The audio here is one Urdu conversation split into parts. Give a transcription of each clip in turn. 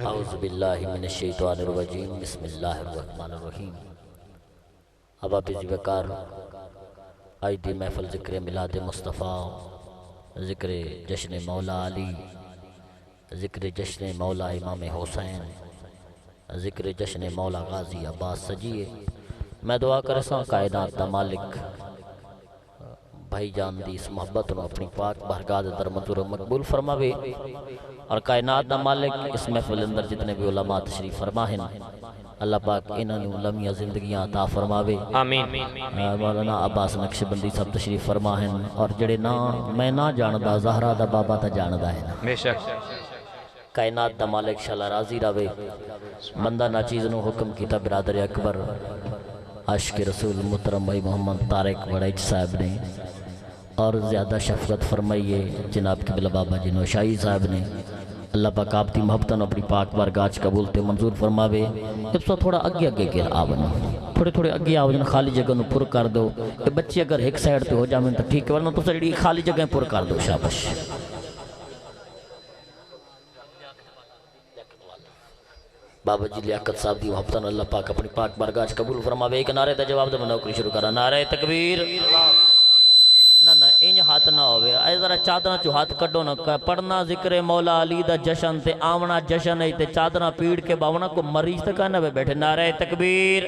اعوذ باللہ من الشیطان الرجیم بسم اللہ الرحمن الرحیم ابا بزی وقار آئی دی محفل ذکر ملاد مصطفیٰ، ذکر جشن مولا علی، ذکر جشن مولا امام حسین، ذکر جشن مولا غازی عباس سجیے۔ میں دعا کرساں کائنات دا مالک بھائی جان دی اس محبت نو اپنی پاک بارگاہ دے در منظور و مقبول فرماوے، اور کائنات دا مالک اس محفل اندر جتنے بھی علماء تشریف فرماہن اللہ پاک انہاں نوں لمحیاں زندگیاں عطا فرماوے، آمین۔ مولانا عباس نقشبندی سب تشریف فرماہن، اور جڑے نا میں نہ جاندا زہرا دا بابا تا جاندا ہے نا، بے شک کائنات دا مالک شالا راضی راوے۔ بندہ نا چیز نو حکم کیتا برادر اکبر عاشق رسول محترم بھائی محمد طارق وڑائچ صاحب نے، اور زیادہ شفقت فرمائیے جناب قبلہ بابا جی نوشائی صاحب نے۔ اللہ پاک آپ دی محبتاں اپنی پاک بارگاہ قبول تے منظور فرماوے۔ اب سو تھوڑا اگے گر آونا، تھوڑے اگے آونا، خالی جگہ نو پر کر دو۔ بچے اگر ایک سائیڈ پہ ہو جائیں تو ٹھیک ہے، ورنہ تو سڑی خالی جگہ پر کر دو، شابش۔ بابا جی لیاقت صاحب دی محبتاں اللہ پاک اپنی پاک بارگاہ قبول فرماوے۔ ایک نعرے دا جواب دے میں نوکری شروع کرا، نعرہ تکبیر۔ نہ انج ہاتھ نہ ہوئے، اے ذرا چادرہ چو ہاتھ کڈو نہ، پڑھنا ذکر مولا علی دا جشن تے آونا جشن ہے تے چادرہ پیڑ کے باونا کو مریض تکا نہ بیٹھے۔ نعرہ تکبیر۔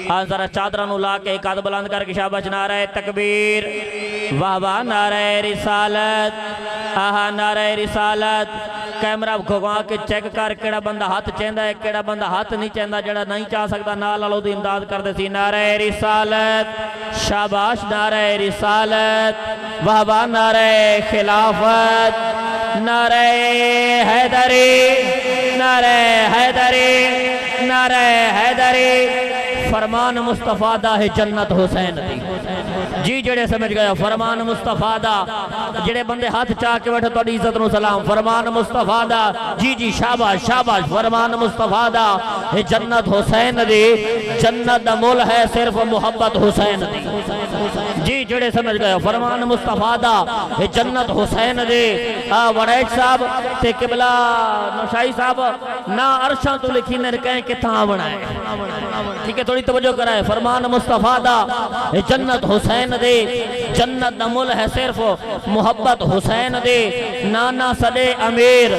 ہاں ذرا چادرہ نو لا کے ایک آدھ بلند کر کے شاباش، نعرہ تکبیر۔ واہ واہ، نعرہ رسالت، آہا نعرہ رسالت۔ کیمرہ گھگواں کے چیک کر کیڑا بندہ ہاتھ چیندہ ہے، کیڑا بندہ ہاتھ نہیں چیندہ، جڑا نہیں چاہ سکتا نال اللہ دی امداد کر دے سی۔ نعرہ رسالت، شاباش نعرہ رسالت۔ واہ واہ، نعرہ خلافت، نعرہ حیدری، نعرہ حیدری، نعرہ حیدری۔ فرمان مصطفیٰ دا ہے جنت حسین دی، جی جڑے سمجھ گیا فرمان مصطفیٰ دا، جڑے بندے ہاتھ چاہ کے بیٹھے تو عزت نو سلام۔ فرمان مصطفیٰ دا، جی جی شاباش شاباش۔ فرمان مصطفیٰ دا ہے جنت حسین دی، جنت دا مول ہے صرف محبت حسین دی، جی جڑے سمجھ گیا فرمان مصطفیٰ دا ہے جنت حسین دی۔ وڑائچ صاحب تے قبلہ نوشائی صاحب نا عرشاں تو لکھی نے کہیں کہ تھا آونا ہے، ٹھیک ہے تھوڑی توجہ کرائے۔ فرمان مصطفیٰ دا ہے جنت حسین دے، جنت دا مل ہے صرف محبت حسین دے۔ نانا صدے امیر،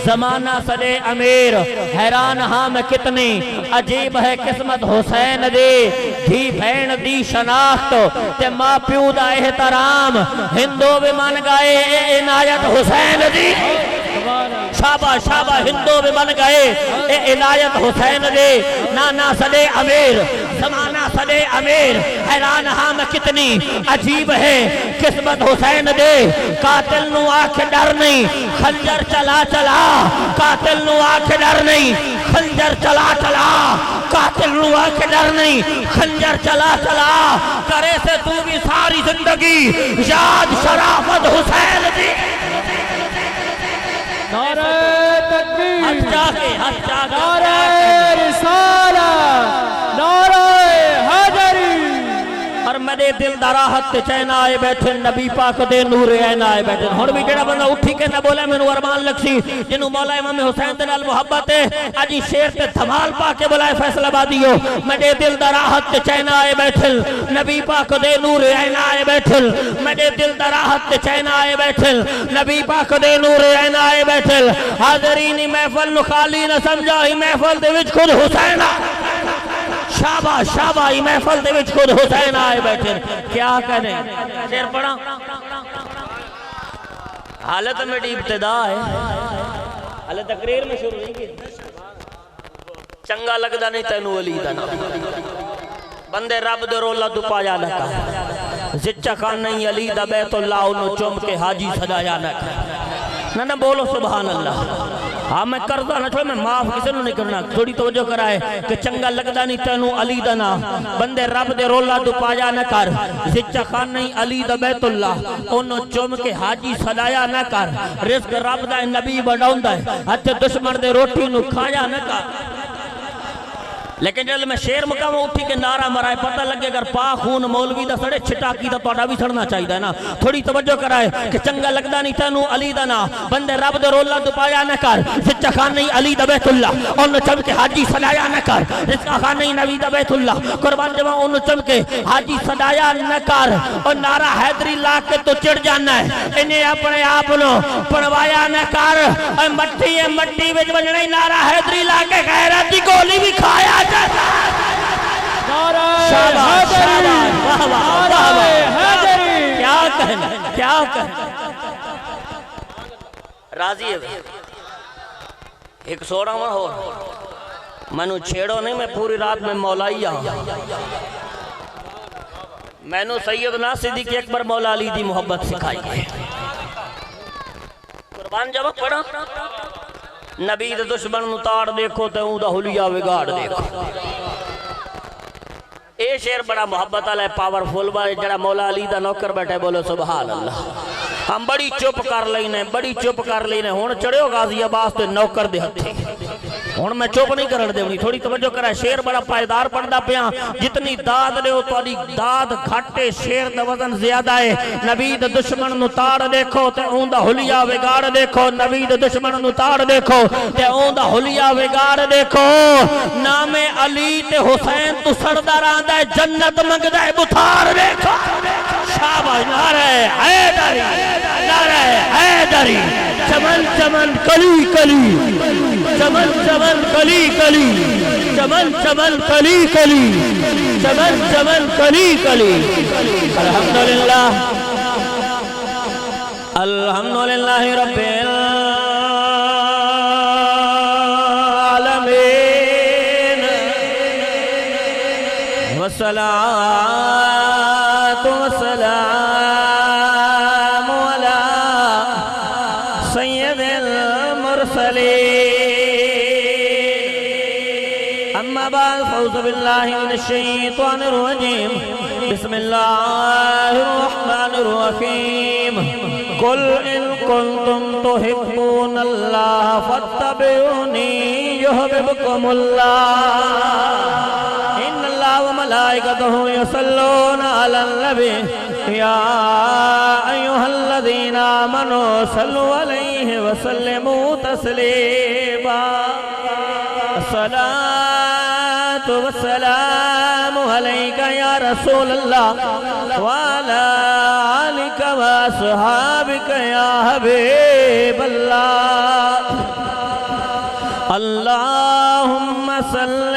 زمانہ صدے امیر، حیران ہاں میں کتنی عجیب ہے قسمت حسین دے۔ دھی بھین دی شناخت تے ماں پیو دا احترام، ہندو بھی من گئے اے عنایت حسین دی۔ شابہ شابہ، ہندو بھی من گئے اے عنایت حسین دے۔ نانا صدے امیر، زمانہ صدے امیر، حیران ہاں میں کتنی عجیب ہے قسمت حسین دے۔ قاتل نو آنکھ ڈر نہیں، خنجر چلا چلا، قاتل نو آنکھ ڈر نہیں، خنجر چلا چلا، قاتل نو آنکھ ڈر نہیں، خنجر چلا چلا۔ کرے سے تو بھی ساری زندگی یاد شرافت حسین دی۔ نعرہ تکبیر، ہاتھ چاہے، ہاتھ چاہے، نعرہ رسالت، نعرہ حیدری۔ اور میرے دل دراحت تے چین آئے بیٹھے، نبی پاک دے نور عین آئے بیٹھے۔ ہون بھی جڑا بندہ اٹھی کے نہ بولے میں نو ارمان لکسی، جنہوں مولا امام حسین دے نال محبت ہے، آجی شیر تے دھمال پاک کے بلائے فیصلہ بادیو۔ میرے دل دراحت تے چین آئے بیٹھے، نبی پاک دے نور عین آئے بیٹھے، میرے دل دراحت تے چین آئے بیٹھے، نبی پاک دے نور عین آئے بیٹھے۔ حاضرین محفل نو خالی نہ سمجھا، ہی محفل دے وچ خود حسین شابہ شابہ، ہی محفل دے وچ خود حسین آئے بیٹھے۔ کیا کریں شیر پڑھا، حالت میری ابتدا ہے، حالت تقریر میں شروع نہیں کی۔ چنگا لگدا نہیں تینو علی دا نام، بندے رب دے رولا تو پایا نہ کہا، زچہ خان نہیں علی دا بیت اللہ انہوں چوم کے حاجی سجایا نہ کہا۔ نہ بولو سبحان اللہ۔ ہاں میں کردہ نہ چھوڑے، میں معاف کسے نو نہیں کرنا، تھوڑی توجہ کرائے کہ چنگا لگدا نہیں تینو علی دا نام، بندے رب دے رولا تو پایا نہ کر، زچہ خان نہیں علی دا بیت اللہ انہوں چوم کے حاجی سجایا نہ کر۔ رزق رب دا نبی بڑھاؤں دا ہے، ہتھے دشمن دے روٹی نو کھایا نہ کر۔ لیکن جب میں شیر مقام اٹھی کے نعرہ مرائے پتہ لگے اگر پا خون مولوی دا سڑے چھٹا کی دا توڑا بھی سڑنا چاہی دا نا تھوڑی توجہ کرائے کہ چنگا لگدا نہیں تینو علی دا نا بندے رب دے رولا دپایا نہ کر زچہ خان نہیں علی دا بیت اللہ انہوں چم کے حاجی صدایا نہ کر رزقہ خان نہیں نبی دا بیت اللہ قربان جمع انہوں چم کے حاجی صدایا نہ کر اور نعرہ حیدری لا کے تو چڑ جانا ہے انہیں اپنے آپنو پڑوایا نہ کر اور مٹی وچ بجنے نعرہ حیدری لا کے غیرت دی گولی بھی کھایا کیا کہنا راضی ہے ایک سوڑا من ہو میں نو چھیڑو نہیں میں پوری رات میں مولائی آؤں میں نو سیدنا صدیق اکبر مولا علی دی محبت سکھائی ہے قربان جب پڑھا نبی دے دشمن نتاڑ دیکھو تے اون دا حلیہ وگاڑ دیکھو اے شیر بڑا محبت علیہ پاورفل بھائی جڑا مولا علی دا نوکر بیٹھے بولو سبحان اللہ ہم بڑی چپ کر لینے ہون چڑے ہو غازی عباس تے نوکر دے ہتھے ہون میں چپ نہیں کرن دے انہی تھوڑی توجہ کرا شیر بڑا پائیدار پڑھدا پیاں جتنی داد لے ہو تو علی داد گھٹے شیر دا وزن زیادہ ہے نبی دا دشمن نتاڑ دیکھو تے اون دا حلیہ وگاڑ دیکھو نبی دا دشمن نتاڑ دیکھو تے اون دا حلیہ وگاڑ دیکھو نام علی تے حسین تو سردہ راندہ جنت منگدہ بطار دیکھو شاباش نعرہ حیدری نعرہ حیدری چمن چمن کلی کلی چمن چمن کلی کلی چمن چمن کلی کلی چمن چمن کلی کلی الحمدللہ الحمدللہ رب العالمین والصلاة والسلام على سید المرسلین اما بعد فاعوذ باللہ من الشیطان الرجیم بسم اللہ الرحمن الرحیم قل ان کنتم تحبون اللہ فاتبعونی یحببکم اللہ وملائكته يصلون على النبي يا أيها الذين آمنوا صلوا عليه وسلموا تسليما الصلاة والسلام عليك يا رسول الله وعلى آلك وأصحابك يا حبيب الله اللهم صل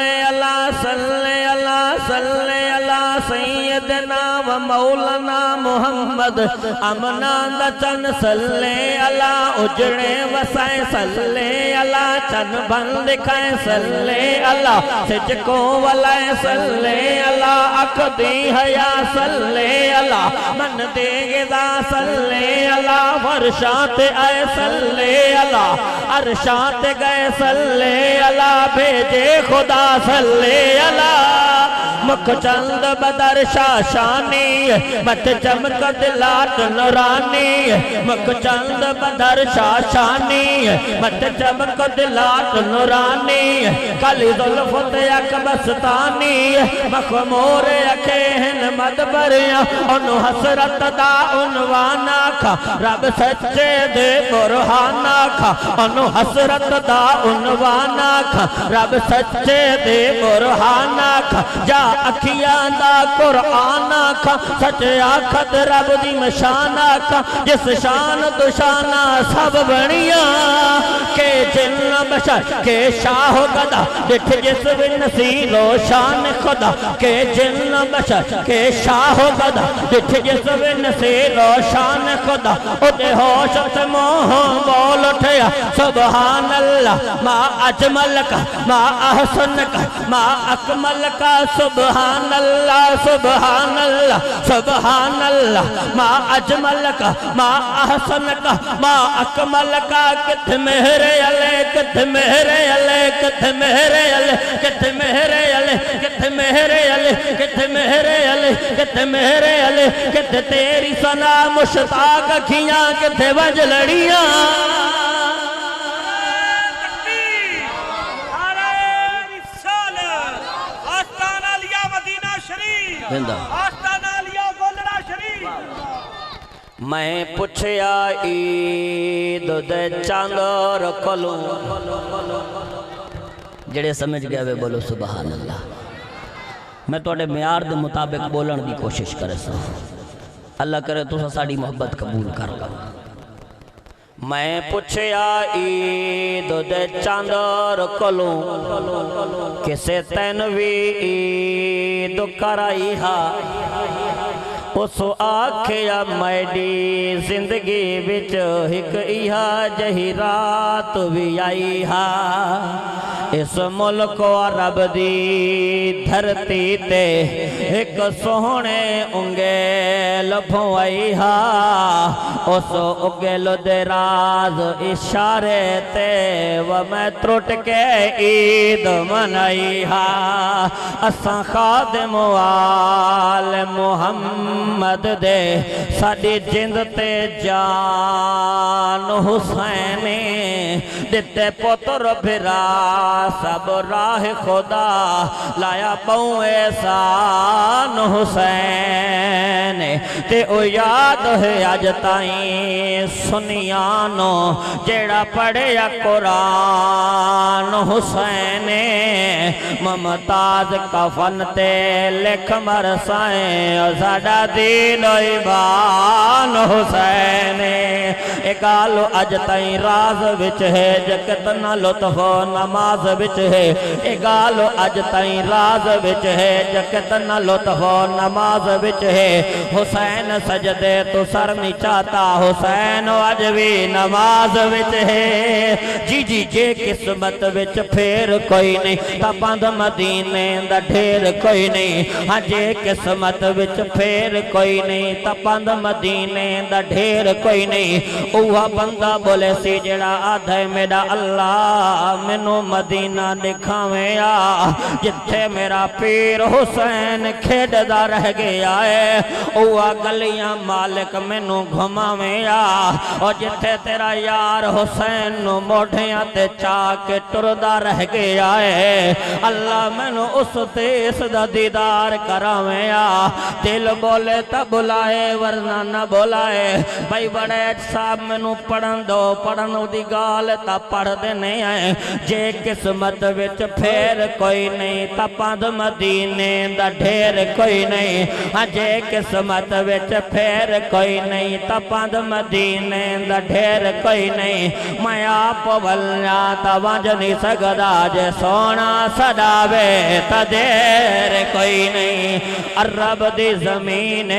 على سيدنا ومولانا محمد امنا دچن صلی على اجڑے وسائے صلی على چن بند کھائے صلی على سجکوں والائے صلی على اکدی حیا صلی على من دے گدا صلی على فرشات آئے صلی على عرشات گئے صلی على بھیجے خدا صلی على مکھ چند بدر شاشانی مت چمک دلات نورانی مکھ چند بدر شاشانی مت چمک دلات نورانی کلی ظلفت یک بستانی مخمور یکین مدبریاں انو حسرت دا عنوانا کھا رب سچے دے برہانا کھا انو حسرت دا عنوانا کھا رب سچے دے برہانا کھا جا اکھیاں دا قرآن آکھا سچ آکھت رب دی مشان آکھا جس شان تو شانہ سب بڑیاں کہ جن بشر کہ شاہ گدا دکھ جس بن نصیل و شان خدا کہ جن بشر کہ شاہ گدا دکھ جس بن نصیل و شان خدا اتے ہوش سے موہ بول اٹھیا سبحان اللہ ما اجمل کا ما احسن کا ما اکمل کا سبحان اللہ سبحان اللہ سبحان اللہ ما اجمل کا ما احسن کا ما اکمل کا کتھ مہرے علی کتھ مہرے علی کتھ مہرے علی کتھ مہرے علی کتھ مہرے علی کتھ مہرے علی کتھ مہرے علی کتھ تیری ثنا مشتاق کھیاں کتھ وج لڑیاں زندہ میں پوچھیا عید دے چاندر کولوں جڑے سمجھ گئے وے بولو سبحان اللہ میں توڑے معیار دے مطابق بولن دی کوشش کرے سا اللہ کرے تو ساڑی محبت قبول کر گا میں پوچھیا عید دے چاندر کولوں کسے تینوی عید کرائی ہا اس آکھیا میڈی زندگی بچ ہک ایہا جہی رات بھی آئی ہا اس ملک و عرب دی دھرتی تے ایک سونے انگیل بھوائی ہا اس انگیل دے راز اشارے تے و میں ترٹ کے عید منائی ہا اساں خادم وال محمد دے ساڑی جند تے جان حسینی دیتے پتر بھرا سب راہ خدا لایا پاؤں احسان حسین تے او یاد ہے آج تائیں سنیانو جیڑا پڑھیا قرآن حسین ممتاز کفن تے لکھ مرسائیں زیادہ دین و ایمان حسین اگالو آج تائیں راز وچ ہے جکتنا لطف و نماز وچ ہے اگالو آج تائیں راز وچ ہے جکتنا لطف و نماز وچ ہے حسین سجدے تو سر نہیں چاہتا حسین آج بھی نماز وچ ہے جی جی جے قسمت وچ پھر کوئی نہیں تپاند مدینے دا ڈھیر کوئی نہیں ہاں جے قسمت وچ پھر کوئی نہیں تپاند مدینے دا ڈھیر کوئی نہیں اوہ بندہ بولے سی جڑا آدھے میرا اللہ منو مدینہ دکھاویں آ جتھے میرا پیر حسین کھیڑ دا رہ گیا ہے اوہ گلیاں مالک منو گھماویں آ اور جتھے تیرا یار حسین نو موڑھیاں تے چاک ٹردہ رہ گیا ہے اللہ منو اس تیس دا دیدار کراویں آ دل بولے تا بلائے ورنہ نہ بلائے بھائی بڑے صاحب منو پڑھن دو پڑھن دی گال تا پڑھ دینے آئے جے قسمت وچ پھر کوئی نہیں تا پاند مدینے دا ڈھیر کوئی نہیں ہاں جے قسمت وچ پھر کوئی نہیں تا پاند مدینے دا ڈھیر کوئی نہیں میں آپ ولیا تا وانج نہیں سگدا جے سونا سڑاوے تا دیر کوئی نہیں عرب دی زمین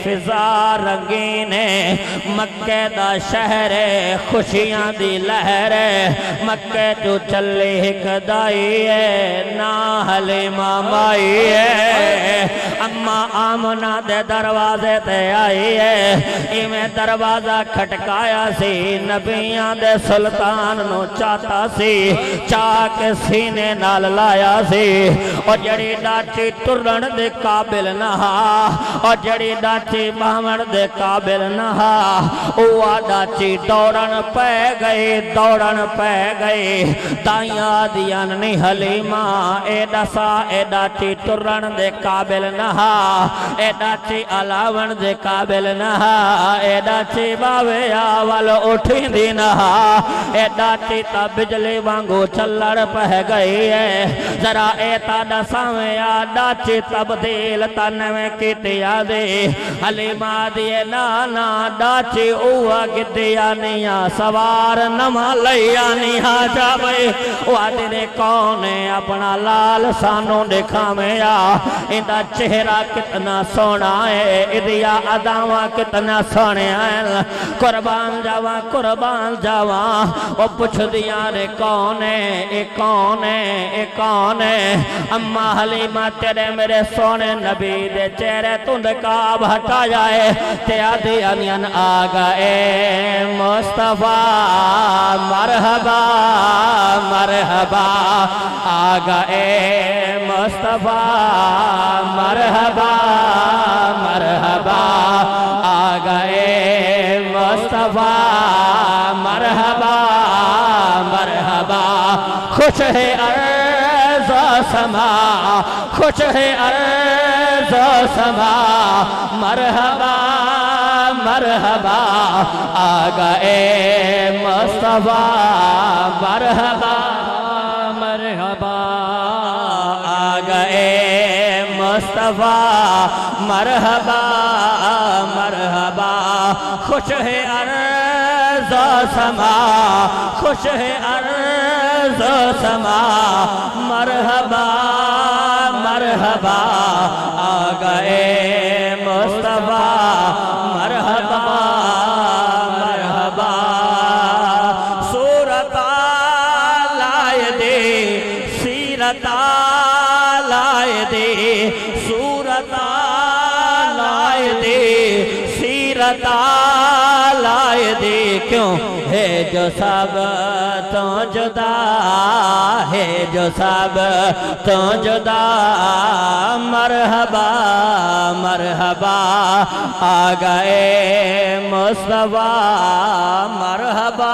فضا رنگین مکہ دا شہر خوشیاں دی لہر مکہ جو چلے ہک دائی ہے نا حلیمہ مائی ہے اما آمنہ دے دروازے تے آئی ہے ایمیں دروازہ کھٹکایا سی نبیاں دے سلطان نو چاہتا سی چاک سینے نال لایا سی اور جڑی ڈاچی ٹرن دے قابل نہا اور جڑی ڈاچی باہمن دے قابل نہا اوہ ڈاچی دوڑن پہ گئی دائیاں دیان نہیں حلیمہ اے ڈسا اے ڈاچی ٹرن دے قابل نہا اے ڈاچی علاون دے قابل نہا اے ڈاچی باوے آوال اٹھیں دی نہا اے ڈاچی تا بجلی وانگو چلڑ پہ گئی ہے ذرا اے تا ڈساویں آ ڈاچی تبدیل تنویں کی تیا دے حلیمہ دیے نانا ڈاچی اوہ گدیا نیا سوار نما لیا نیا جاوے وادی نے کونے اپنا لال سانوں دکھاویں آ اندہ چہرہ کتنا سونا ہے ادیا اداواں کتنا سونے ہیں قربان جاواں وہ پوچھ دیا رے کون ہے اما حلیمہ تیرے میرے سونے نبی دے چہرے تند کعب ہٹا جائے تیا دیانین آگا اے مصطفیٰ مرحبا آگا اے مصطفیٰ مرحبا آگا اے مصطفیٰ مرحبا خوش ہے عرض ارض و سما خوش ہے ارض و سما مرحبا مرحبا آ گئے مصطفیٰ مرحبا مرحبا آ گئے مصطفیٰ مرحبا مرحبا خوش ہے ارض و سما خوش ہے ارض و سما مرحبا مرحبا آ گئے مصطفیٰ مرحبا مرحبا صورت لائے دے سیرت لائے دے صورت لائے دے سیرت لائے دے کیوں ہے جو سب تو جدا ہے جو سب تو جدا مرحبا مرحبا آ گئے مصطفیٰ مرحبا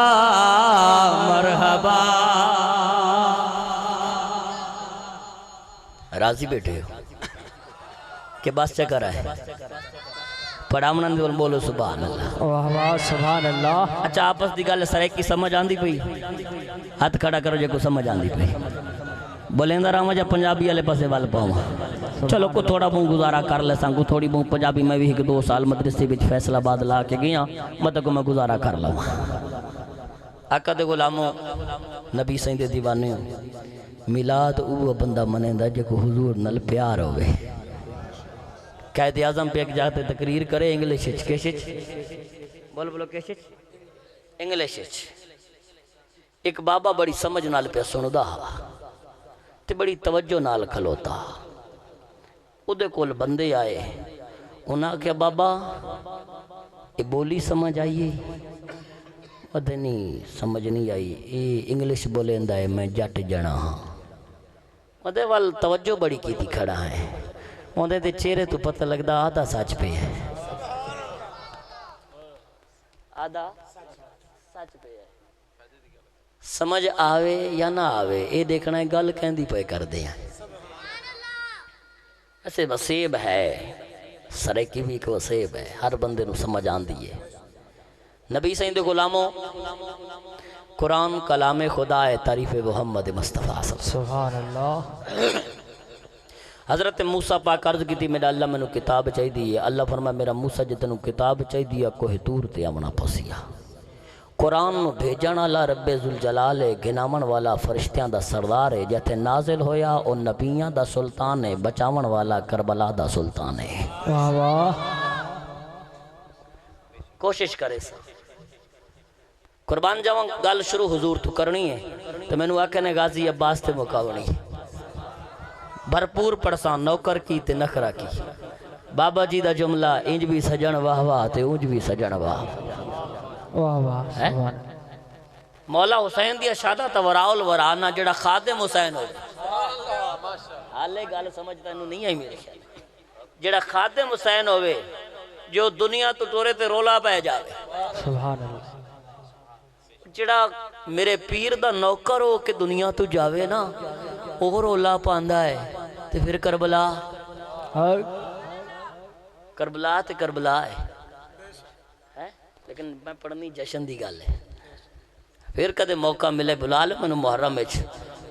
مرحبا راضی بیٹھے ہو کہ بس چکر ہے پڑھامنان دیول بولو سبحان اللہ واہ واہ سبحان اللہ اچھا آپس دی گل سرے کی سمجھ آندی پئی ہاتھ کھڑا کرو جے کو سمجھ آندی پئی بولیندہ راما جا پنجابی والے پاسے وال پاؤں چلو کو تھوڑا بہت گزارا کر لے سان کو تھوڑی بہت پنجابی میں بھی ایک دو سال مدرسے وچ فیصلہ آباد لا کے گیا مطلب کو میں گزارا کر لوں آقا دے غلاموں نبی سائیں دے دیوانے میلاد او بندہ منیندا جے کو حضور نال پیار ہوئے قائد اعظم پہ ایک جاتے تقریر کرے انگلش کیشچ بولو بولو کیشچ انگلش ایک بابا بڑی سمجھ نال پہ سندا تے بڑی توجہ نال کھلوتا اودے کول بندے آئے انہاں کیا بابا یہ بولی سمجھ آئیے ودے نہیں سمجھ نہیں آئی یہ انگلش بولے اندہ ہے میں جٹ جنا ہاں ودے وال توجہ بڑی کی تھی کھڑا ہے اوندے دے چہرے تو پتہ لگدا آدھا سچ پہ ہے آدھا سچ پہ ہے سمجھ آوے یا نہ آوے اے دیکھنا ہے گل کہندی پہ کر دے ہیں ایسے وسیب ہے سرے کی بھی ایک وسیب ہے ہر بندے نو سمجھ آن دیئے نبی سائیں دے غلاموں قرآن کلام خدا ہے تعریف محمد مصطفیٰ سبحان اللہ حضرت موسیٰ پاک عرض کی تھی میرا اللہ میں نو کتاب چاہی دی ہے اللہ فرمایا میرا موسیٰ جتنو کتاب چاہی دیا کوہ تور تے آمنا پسیا قرآن نو بھیجن والا رب ذوالجلال ہے گنامن والا فرشتیاں دا سردار ہے جتے نازل ہویا او نبیاں دا سلطان ہے بچاون والا کربلا دا سلطان ہے واہ واہ کوشش کرے سا قربان جاؤں گل شروع حضور تو کرنی ہے تو میں نے آکھنے غازی عباس تے مقاونی بھرپور پڑسان نوکر کی تے نخرہ کی بابا جی دا جملہ انج بھی سجن واہ واہ تے انج بھی سجن واہ واہ واہ سبحان مولا حسین دیا شادہ توراؤل ورانا جڑا خادم حسین ہو حالے گال سمجھتا انہوں نہیں آئی میرے خیال جڑا خادم حسین ہوئے جو دنیا تو ٹورے تے رولا پہ جاوے سبحان اللہ جڑا میرے پیر دا نوکر ہو کہ دنیا تو جاوے نا وہ رولا پاندہ ہے تے پھر کربلا کربلا تے کربلا ہے لیکن میں پڑھنی جشن دی گال ہے پھر کدے موقع ملے بلا لے منو محرم اچھ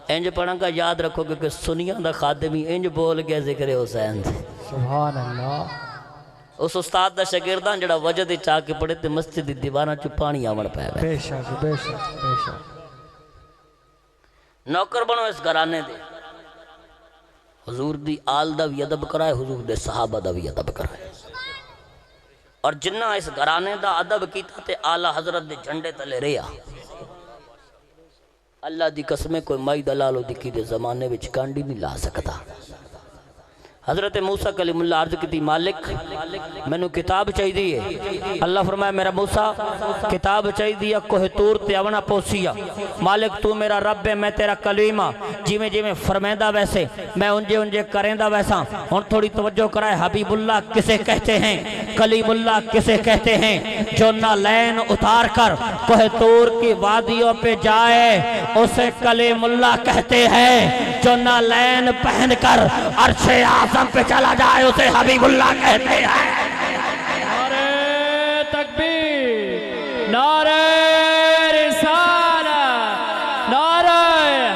انج پڑھاں کا یاد رکھو کہ سنیاں دا خادمی انج بول گیا ذکر حسین سے سبحان اللہ اس استاد دا شاگردان جڑا وجہ دے چاہ کے پڑھے تے مسجد دی دیوانہ چو پانی آمن پہ ہے بے شک بے شک بے شک نوکر بنو اس گھرانے دے حضور دی آل دا بھی ادب کرائے حضور دے صحابہ دا بھی ادب کرائے اور جنہ اس گھرانے دا ادب کیتا تے آلہ حضرت دے جھنڈے تلے ریا اللہ دی قسمیں کوئی مائی دلالو دکھی دے زمانے وچ کانڈی نہیں لا سکتا حضرت موسیٰ کلیم اللہ عرض کی تھی مالک میں نے کتاب چاہی دیئے اللہ فرمایا میرا موسیٰ کتاب چاہی دیا کوہ تور تے اونا پوسیا مالک تو میرا رب ہے میں تیرا کلیمہ جی میں فرمیندہ ویسے میں انجے کریندہ ویسا اور تھوڑی توجہ کرائے حبیب اللہ کسے کہتے ہیں کلیم اللہ کسے کہتے ہیں؟ جو نالین اتار کر کوہ طور کی وادیوں پہ جائے اسے کلیم اللہ کہتے ہیں، جو نالین پہن کر عرش اعظم پہ چلا جائے اسے حبیب اللہ کہتے ہیں۔ نعرہ تکبیر، نعرہ رسالت، نعرہ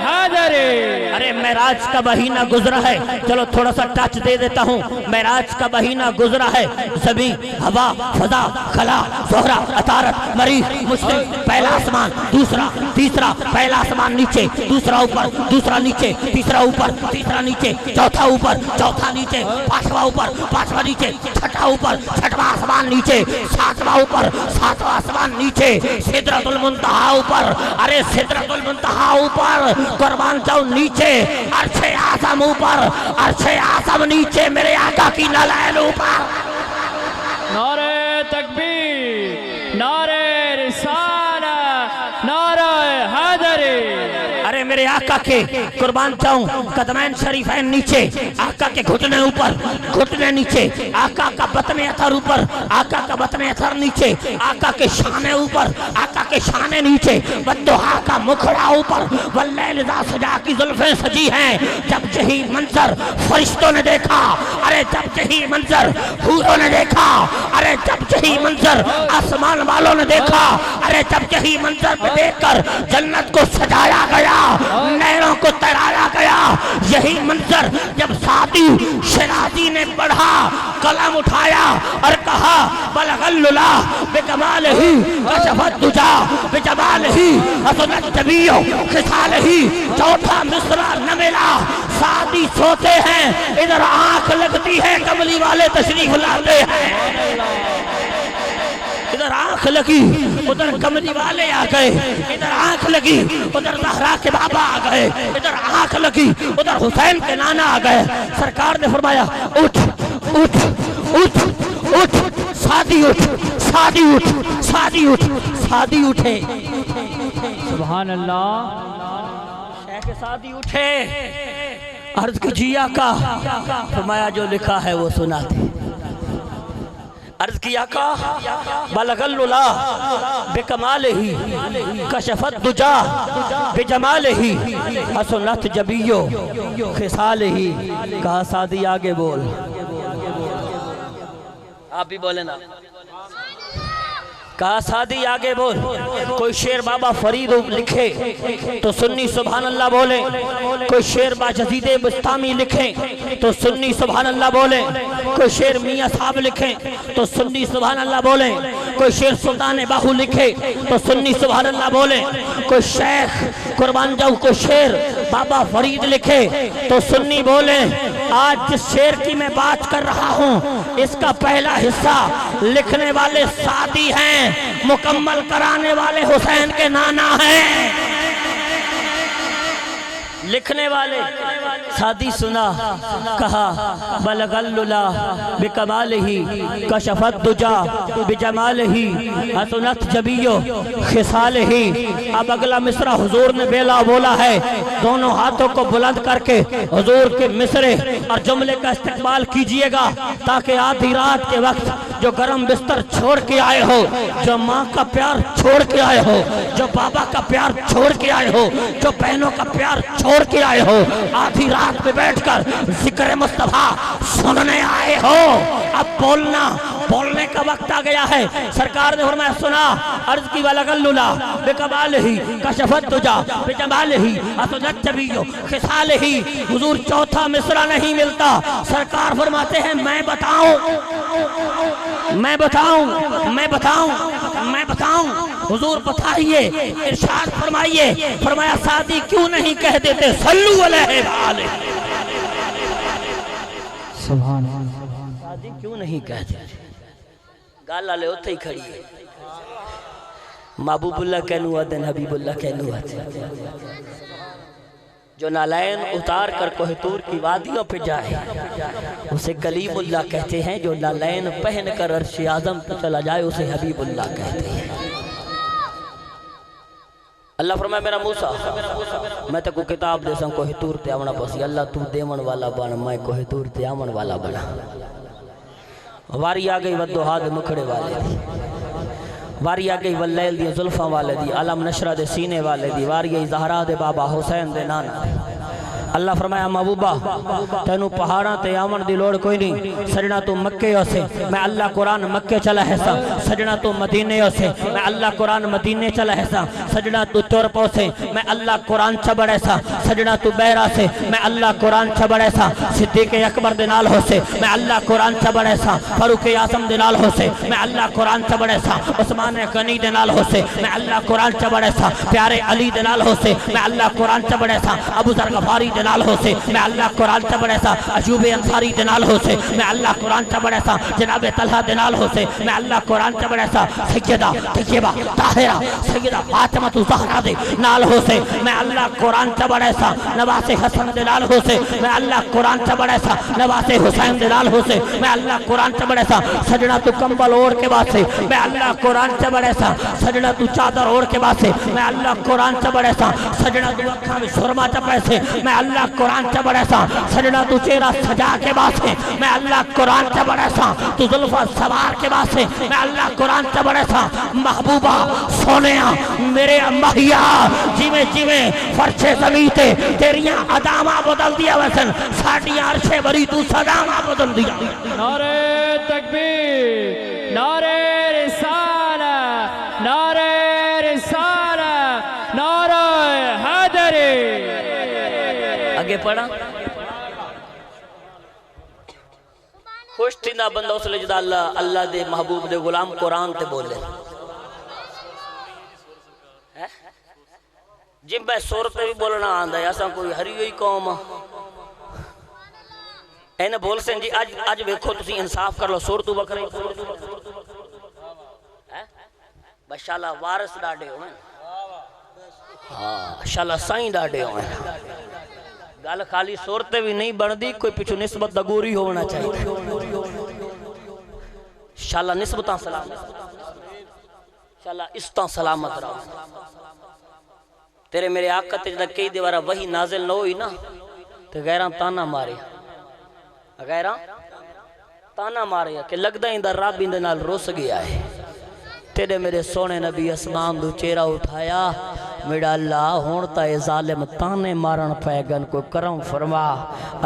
حیدری۔ ارے معراج کا مہینہ گزرا ہے، چلو تھوڑا سا ٹچ دے دیتا ہوں۔ معراج کا مہینہ گزرا ہے، زمین، ہوا، فضا، خلا، زہرہ، عطارد، مریخ، مشتری، پہلا آسمان، دوسرا، تیسرا، پہلا آسمان نیچے، دوسرا اوپر، دوسرا نیچے، تیسرا اوپر، تیسرا نیچے، چوتھا اوپر، چوتھا نیچے، پانچواں اوپر، پانچواں نیچے، چھٹا اوپر، چھٹواں آسمان نیچے، ساتواں اوپر، ساتواں آسمان نیچے، سدرۃ المنتہا اوپر، ارے سدرۃ المنتہا اوپر، قربان جاؤ نیچے، عرش اعظم اوپر، عرش اعظم نیچے، میرے آقا کی نالین اوپر۔ نعرہ تکبیر، نعرہ رسالت، نعرہ حیدری۔ ارے میرے آقا کے قربان جاؤں قدمین شریفین نیچے، آقا کے گھٹنے اوپر، گھٹنے نیچے، آقا کا بطن اثر اوپر، آقا کا بطن اثر نیچے، آقا کے شانے اوپر، آقا کے شانے نیچے، والضحیٰ کا مکھڑا اوپر، واللیل اذا سجا کی زلفیں سجی ہیں۔ جب یہی منظر فرشتوں نے دیکھا، ارے جب یہی منظر حوروں نے دیکھا، ارے جب یہی منظر آسمان والوں نے دیکھا، ارے جب یہی منظر پہ دیکھ کر جنت کو سجایا گیا، نہروں کو تیرایا گیا، یہی منظر جب سعدی شیرازی نے پڑھا، قلم اٹھایا اور کہا بلغ الللا بکمالہ کشف الدجا بجمالہ حسنت جمیع خصالہ، چوتھا مصرع نہ ملا۔ سعدی سوتے ہیں، ادھر آنکھ لگتی ہے، کملی والے تشریف لاتے ہیں، ادھر آنکھ لگی ادھر کملی والے آ گئے، ادھر آنکھ لگی ادھر زہرا کے بابا آ گئے، ادھر آنکھ لگی ادھر حسین کے نانا آ گئے۔ سرکار نے فرمایا اٹھ اٹھ اٹھ اٹھ سعدی اٹھ، سعدی اٹھ، سعدی اٹھ، سعدی اٹھے، سبحان اللہ۔ شیخ سعدی اٹھے، عرض کیجیے کا فرمایا جو لکھا ہے وہ سنا دے۔ عرض کیا کا بلغ الللا بکمالہ کشف الدجا بجمالہ حسنت جمیع خصالہ۔ کہا سعدی آگے بول، آپ بھی بولے نا، کہا سعدی آگے بول۔ کوئی شعر بابا فرید لکھے تو سنی سبحان اللہ بولے، کوئی شعر باجزید بستامی لکھیں تو سنی سبحان اللہ بولے، کوئی شعر میاں صاحب لکھیں تو سنی سبحان اللہ بولیں، کوئی شعر سلطان باہو لکھے تو سنی سبحان اللہ بولیں، کوئی شیخ قربان جاؤ کوئی شعر بابا فرید لکھے تو سنی بولیں۔ آج جس شعر کی میں بات کر رہا ہوں اس کا پہلا حصہ لکھنے والے سعدی ہیں، مکمل کرانے والے حسین کے نانا ہیں۔ لکھنے والے سعدی سنا، کہا بلغ الللا بکمالہ کشف الدجا بجمالہ حسنت جمیع خصالہ۔ اب اگلا مصرع حضور نے بیلا بولا ہے، دونوں ہاتھوں کو بلند کر کے حضور کے مصرع اور جملے کا استقبال کیجئے گا تاکہ آدھی رات کے وقت جو گرم بستر چھوڑ کے آئے ہو، جو ماں کا پیار چھوڑ کے آئے ہو، جو بابا کا پیار چھوڑ کے آئے ہو، جو بہنوں کا پیار چھوڑ کے آئے ہو، آدھی رات پہ بیٹھ کر ذکر مصطفیٰ سننے آئے ہو، اب بولنے کا وقت آ گیا ہے۔ سرکار نے فرمایا سنا، عرض کی بلغ الللا بکمالہ کشف الدجا بجمالہ حسنت جمیع خصالہ۔ حضور چوتھا مصرع نہیں ملتا، سرکار فرماتے ہیں میں بتاؤں میں بتاؤں میں بتاؤں میں بتاؤں، حضور بتائیے، ارشاد فرمائیے۔ فرمایا سعدی کیوں نہیں کہہ دیتے صلو علیہ وآلہ، سبحان اللہ، سعدی کیوں نہیں کہہ دیتے؟ گالا لے ہوتے ہی کھڑی ہے، محبوب اللہ کہنو آدن حبیب اللہ کہنو آدن، جو نالین اتار کر کوہ طور کی وادیوں پہ جائے اسے کلیم اللہ کہتے ہیں، جو نالین پہن کر عرش اعظم پہ چلا جائے اسے حبیب اللہ کہتے ہیں۔ اللہ فرمائے میرا موسیٰ میں تے کو کتاب دے سن کوہ طور تے آمنا پسی، اللہ تو دیمن والا بنا، میں کوہ طور تے آمن والا بنا۔ واری آ گئی ودوہا دے مکھڑے والے دی، واری آ گئی واللیل دی زلفاں والے دی، علم نشرہ دے سینے والے دی، واری آئی زہرا دے بابا حسین دے نانا دی۔ اللہ فرمایا محبوبہ تینوں پہاڑاں تے آمن دی لوڑ کوئی نہیں، سجنا تو مکے ہو سے میں اللہ قرآن مکے چلا ہے سا، سجنا تو مدینے ہو سے میں اللہ قرآن مدینے چلا ہے سا، سجنا تو ترپ ہو سے میں اللہ قرآن چبڑے سا، سجنا تو بیرہ سے میں اللہ قرآن چبڑے سا، صدیق اکبر دنال ہو سے میں اللہ قرآن چبڑے سا، فاروق اعظم دنال ہو سے میں اللہ قرآن چبڑے سا، عثمان غنی دنال ہو سے میں اللہ قرآن چبڑے سا، پیارے علی دنال ہو سے میں اللہ قرآن چبڑے سا، ابو ذر غفاری دنال ہو سے میں اللہ قرآن چبڑے سا، ایوب انصاری دنال ہو سے میں اللہ قرآن چبڑے سا، جناب طلحہ دنال ہو سے میں اللہ قرآن چبڑے سا، سیدہ طیبہ طاہرہ سیدہ فاطمہ الزہرا دے نال ہو سے میں اللہ قرآن چبڑے سا، نواز حسن دنال ہو سے میں اللہ قرآن چبڑے سا، نواز حسین دنال ہو سے میں اللہ قرآن چبڑے سا، سجنا تو کمبل اوڑ کے بعد سے میں اللہ قرآن چبڑے سا، سجنا تو چادر اوڑ کے بعد سے میں اللہ قرآن چبڑے سا، سجنا تو اکھاں میں سرما چپے سے میں اللہ قرآن چبڑے سا، سجنا تو چہرہ سجا کے بعد سے میں اللہ قرآن چبڑے سا، تو زلفہ سوار کے بعد سے میں اللہ قرآن چبڑے سا، محبوبہ سونیا میرے مہیا جیویں جیویں فرش زمین تے تیریاں ادامہ بدل دیا ویسن ساڑی عرش بری تو صدامہ بدل دیا۔ نعرہ تکبیر، نعرہ رسالہ، نعرہ رسالہ، نعرہ حیدری۔ آگے پڑھا خوش تھی نہ بندہ اس لئے جدا اللہ دے محبوب دے غلام قرآن تے بولے جب میں صورت بھی بولنا آندہ ہے ایسا کوئی ہری ہوئی قوم اینے بول سن جی آج ویکھو تسی انصاف کر لو صورتو بکرے بشالہ وارث ڈاڑے ہوئے شالہ سائیں ڈاڑے ہوئے گال خالی صورتیں بھی نہیں بڑھ دی کوئی پچھو نسبت دگوری ہونا چاہیے شالہ نسبتاں سلامت شالہ استاں سلامت رہا تیرے میرے آقا تجدہ کئی دیوارہ وہی نازل نہ ہوئی نا تو غیران تانا مارے غیران تانا مارے کہ لگدہ اندر رب اندر نال روس گیا ہے تیرے میرے سونے نبی اسمان دو چہرہ اٹھایا میرا اللہ ہونتا ہے ظالم تانے مارن پیگن کو کرم فرما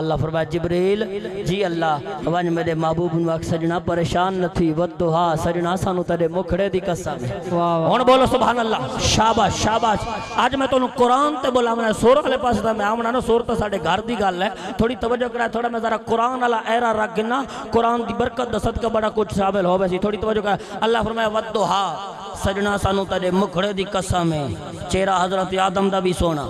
اللہ فرما جبریل جی اللہ ونج میرے محبوب نواک سجنا پریشان نہ تھی ودوہا سجنا سانو تیرے مکھڑے دی قسم ہے ہون بولو سبحان اللہ شاباش شاباش آج میں تو قرآن تے بولا میں سورہ لے پاس تھا میں آمنا نا سورہ ساڑھے گھر دی گال ہے تھوڑی توجہ کرا تھوڑا میں ذرا قرآن اللہ ایرہ رکھ گنا قرآن دی برکت دست کا بڑا کچھ شامل ہو بیسی تھوڑی توجہ کرا اللہ فرمایا ودوہا سجنا سانو تیرے مکھڑے دی قسم ہے چہرہ حضرت آدم دا بھی سونا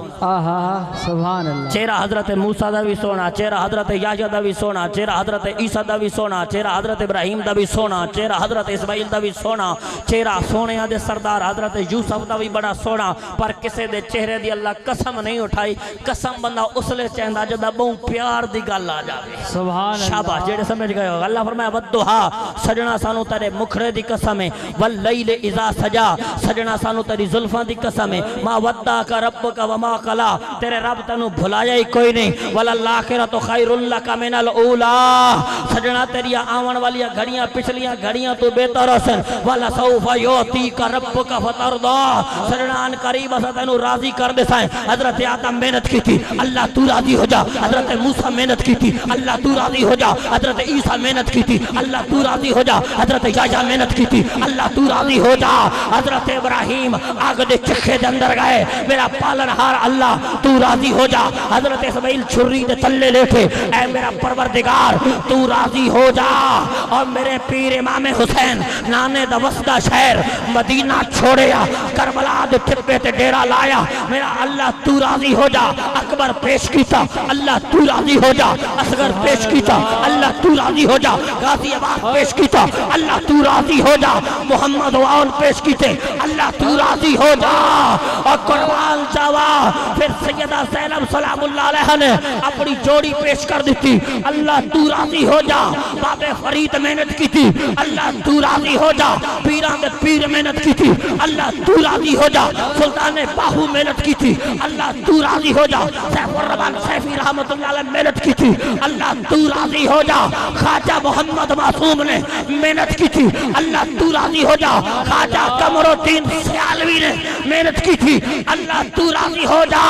سبحان اللہ چہرہ حضرت موسیٰ دا بھی سونا چہرہ حضرت یحییٰ دا بھی سونا چہرہ حضرت عیسیٰ دا بھی سونا چہرہ حضرت ابراہیم دا بھی سونا چہرہ حضرت اسماعیل دا بھی سونا چہرہ سونے دے سردار حضرت یوسف دا بھی بڑا سونا پر کسے دے چہرے دی اللہ قسم نہیں اٹھائی قسم بندہ اس لے چہندہ جدہ بہن پیار دی گل آ جاوے سبحان اللہ شاباش جیڑے سمجھ گئے ہو اللہ فرمایا ودوہا سجنا سانو تیرے مکھڑے دی قسم ہے واللیل اذا سجا سجنا سانو تیری ظلفاں دی قسم ہے ما ودا کا رب کا وما قلا تیرے رب تنو بھلایا ہی کوئی نہیں وللآخرۃ خیر لک من الاولی سجنا تیری آون والی گھڑیاں پچھلیاں گھڑیاں تو بہتر حسن ولسوف یعطیک ربک فترضی سجنا ان قریب سے تنو راضی کر دے سائیں حضرت آدم محنت کی تھی اللہ تو راضی ہو جا حضرت موسیٰ محنت کی تھی اللہ تو راضی ہو جا حضرت عیسیٰ محنت کی تھی اللہ تو راضی ہو جا حضرت یحییٰ محنت کی تھی اللہ تو راضی ہو جا حضرت ابراہیم آگ دے چکھے دے اندر گئے میرا پالنہار اللہ تو راضی ہو جا حضرت اسماعیل چھری دے تلے لیٹے اے میرا پروردگار تو راضی ہو جا اور میرے پیر امام حسین نانے دا وسطہ شہر مدینہ چھوڑیا کربلا دے ٹھپے تے ڈیرا لایا میرا اللہ تو راضی ہو جا اکبر پیش کیتا اللہ تو راضی ہو جا اصغر پیش کیتا اللہ تو راضی ہو جا غازی آباد پیش کیتا اللہ تو راضی ہو جا محمد وعون پیش پیش کی تھے اللہ تو راضی ہو جا اور قربان جاوا پھر سیدہ زینب سلام اللہ علیہ نے اپنی جوڑی پیش کر دی تھی اللہ تو راضی ہو جا باب فرید محنت کی تھی اللہ تو راضی ہو جا پیران پیر محنت کی تھی اللہ تو راضی ہو جا سلطان باہو محنت کی تھی اللہ تو راضی ہو جا سیف الرحمن سیفی رحمت اللہ علیہ محنت کی تھی اللہ تو راضی ہو جا خواجہ محمد معصوم نے محنت کی تھی اللہ تو راضی ہو جا خواجہ قمر الدین سیالوی نے محنت کی تھی اللہ تو راضی ہو جا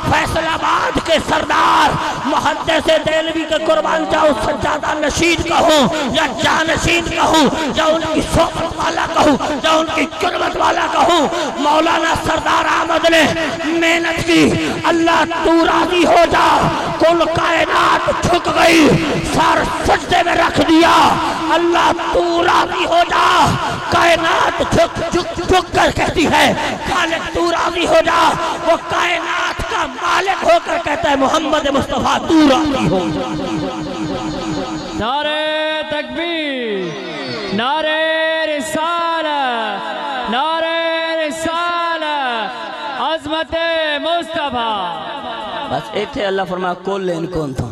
فیصل آباد کے سردار محدث دہلوی کے قربان جاؤ سجادہ نشین کہوں یا جانشین کہوں یا ان کی صحبت والا کہوں یا ان کی قربت والا کہوں مولانا سردار احمد نے محنت کی اللہ تو راضی ہو جا کل کائنات جھک گئی سر سجدے میں رکھ دیا اللہ تو راضی ہو جا کائنات جھک کر کہتی ہے خالق تو راضی ہو جا وہ کائنات کا مالک ہو کر کہتا ہے محمد مصطفیٰ تو راضی ہو جا نعرہ تکبیر نعرہ رسالت نعرہ رسالت عظمت مصطفیٰ بس ایتھے اللہ فرمایا کل ان کون تھا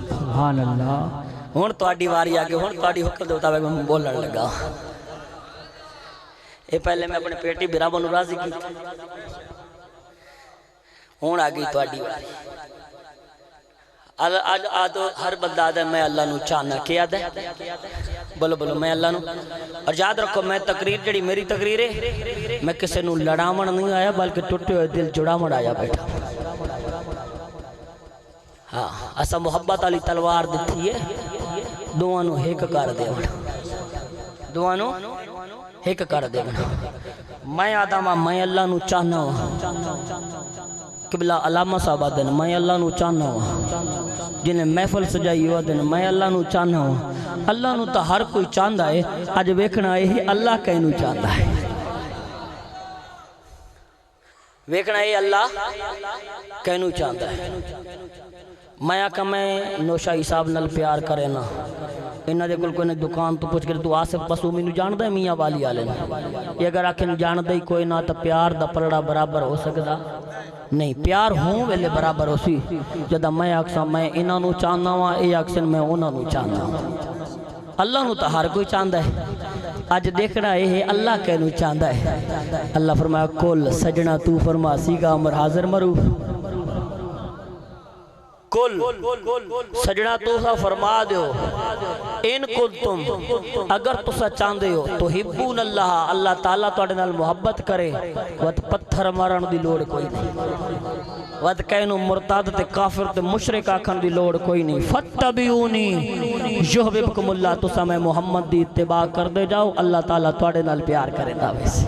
سبحان اللہ ہون تو آڈی واری آگے ہون تو آڈی حکم دے مطابق میں بولن لگا اے پہلے میں اپنے پیٹی برابر نرازی کی ہون آگئی تو آڈی واری آج ہر بندہ آدھا میں اللہ نو چاہنا کیا دے بولو بولو میں اللہ نو اور یاد رکھو میں تقریر جڑی میری تقریر ہے میں کسے نو لڑامن نہیں آیا بلکہ ٹوٹے ہوئے دل جڑامن آیا بیٹھا ہاں اسا محبت علی تلوار دیتی ہے دوانو ہیک کر دے دوانو ہیک کر دے میں آدھاما میں اللہ نو چاہنا ہوں قبلہ علامہ صاحبہ دن میں اللہ نو چاہنا ہوں جنہیں محفل سجائی ہوا دن میں اللہ نو چاہنا ہوں اللہ نو تا ہر کوئی چاہندہ ہے آج ویکھنا ہے اللہ کہیں نو چاہندہ ہے ویکھنا ہے اللہ کہیں نو چاہندہ ہے میں آکا میں نوشائی صاحب نل پیار کرے نا انہاں دے کل کوئی نے دکان تو پوچھ کر تو آصف پسومی نو جان دے میاں والی آلے نا یہ اگر آکھیں جان دے کوئی نہ تا پیار دا پلڑا برابر ہو سکتا نہیں پیار ہوں ویلے برابر ہو سی جدہ میں آکسا میں انہاں نو چاہنا ہوا اے آکسن میں انہاں نو چاہنا ہوا اللہ نو تا ہر کوئی چاہندہ ہے آج دیکھنا ہے اللہ کہنو چاہندہ ہے اللہ فرمایا کل سجنہ تو فرما سیگا عمر حاضر مرو کل سجنہ تو سا فرما دیو ان کل تم اگر تو سا چاندے ہو تو حبون اللہ اللہ تعالیٰ تو اڑنال محبت کرے وقت پتھر مارن دی لوڑ کوئی نہیں وقت کہنو مرتاد تے کافر تے مشرک آکھن دی لوڑ کوئی نہیں فتبیونی یحببکم اللہ تو سا میں محمد دی اتباع کر دے جاؤ اللہ تعالیٰ تو اڑنال پیار کرے دعوے سے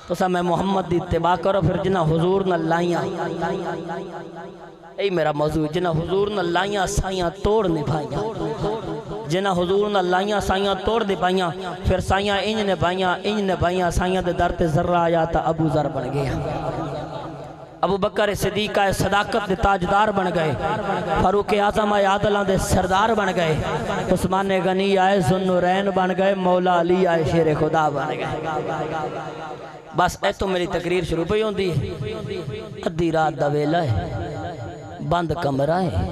تو سا میں محمد دی اتباع کرو پھر جنہ حضور نہ لائیاں اے میرا موضوع جنہ حضور نہ لائیاں سائیاں توڑ نبھائیاں جنہ حضور نہ لائیاں سائیاں توڑ نبھائیاں پھر سائیاں انج نبھائیاں سائیاں دے در تے ذرہ آیا تا ابو ذر بن گیا ابو بکر صدیقہ صداقت دے تاجدار بن گئے فاروق اعظم عادلان دے سردار بن گئے عثمان غنی آئے ذوالنورین بن گئے مولا علی آئے شیر خدا بن گئے بس اے تو میری تقریر شروع پہ ہوندی ہے ادھی رات دا ویلا ہے بند کمرہ ہے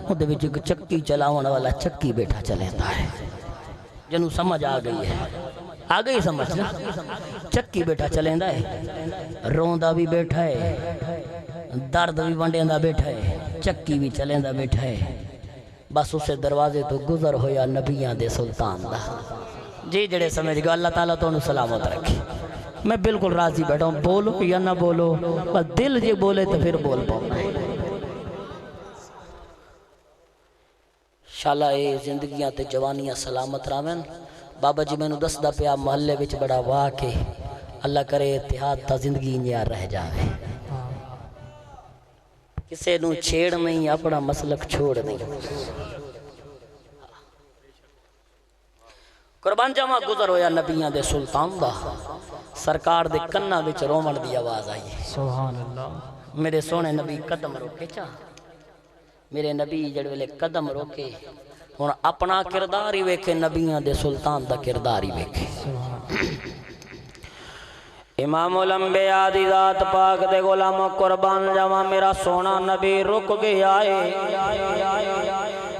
وہ دے وچ چکی چلاون والا چکی بیٹھا چلیتا ہے جنوں سمجھ آ گئی ہے آ گئی سمجھ چکی بیٹھا چلیندہ ہے روندہ بھی بیٹھا ہے درد بھی بنڈیندہ بیٹھا ہے چکی بھی چلیندہ بیٹھا ہے بس اسے دروازے تو گزر ہویا نبیان دے سلطان دا جی جڑے سمجھ گا اللہ تعالیٰ تو انہوں سلامت رکھے میں بالکل راضی بیٹھا ہوں بولو یا نہ بولو بس دل جی بولے تو پھر بول پاؤں شالا اے زندگیاں تے جوانیاں سلامت رامن بابا جی میں نو دس دا پیا محلے بچ بڑا واقع اللہ کرے اتحاد تا زندگی نیار رہ جاوے کسے نو چھیڑ نہیں اپنا مسلک چھوڑ نہیں قربان جامع گزر ہویا نبیان دے سلطان دا سرکار دے کنہ بچ رومن دی آواز آئی سبحان اللہ میرے سونے نبی قدم روکے چاہ میرے نبی جڑوے قدم روکے ہن اپنا کردار ہی ویکھے نبیان دے سلطان دا کردار ہی ویکھے امام الانبیاء دی ذات پاک دے غلاموں قربان جاواں میرا سونا نبی رک گیا ہے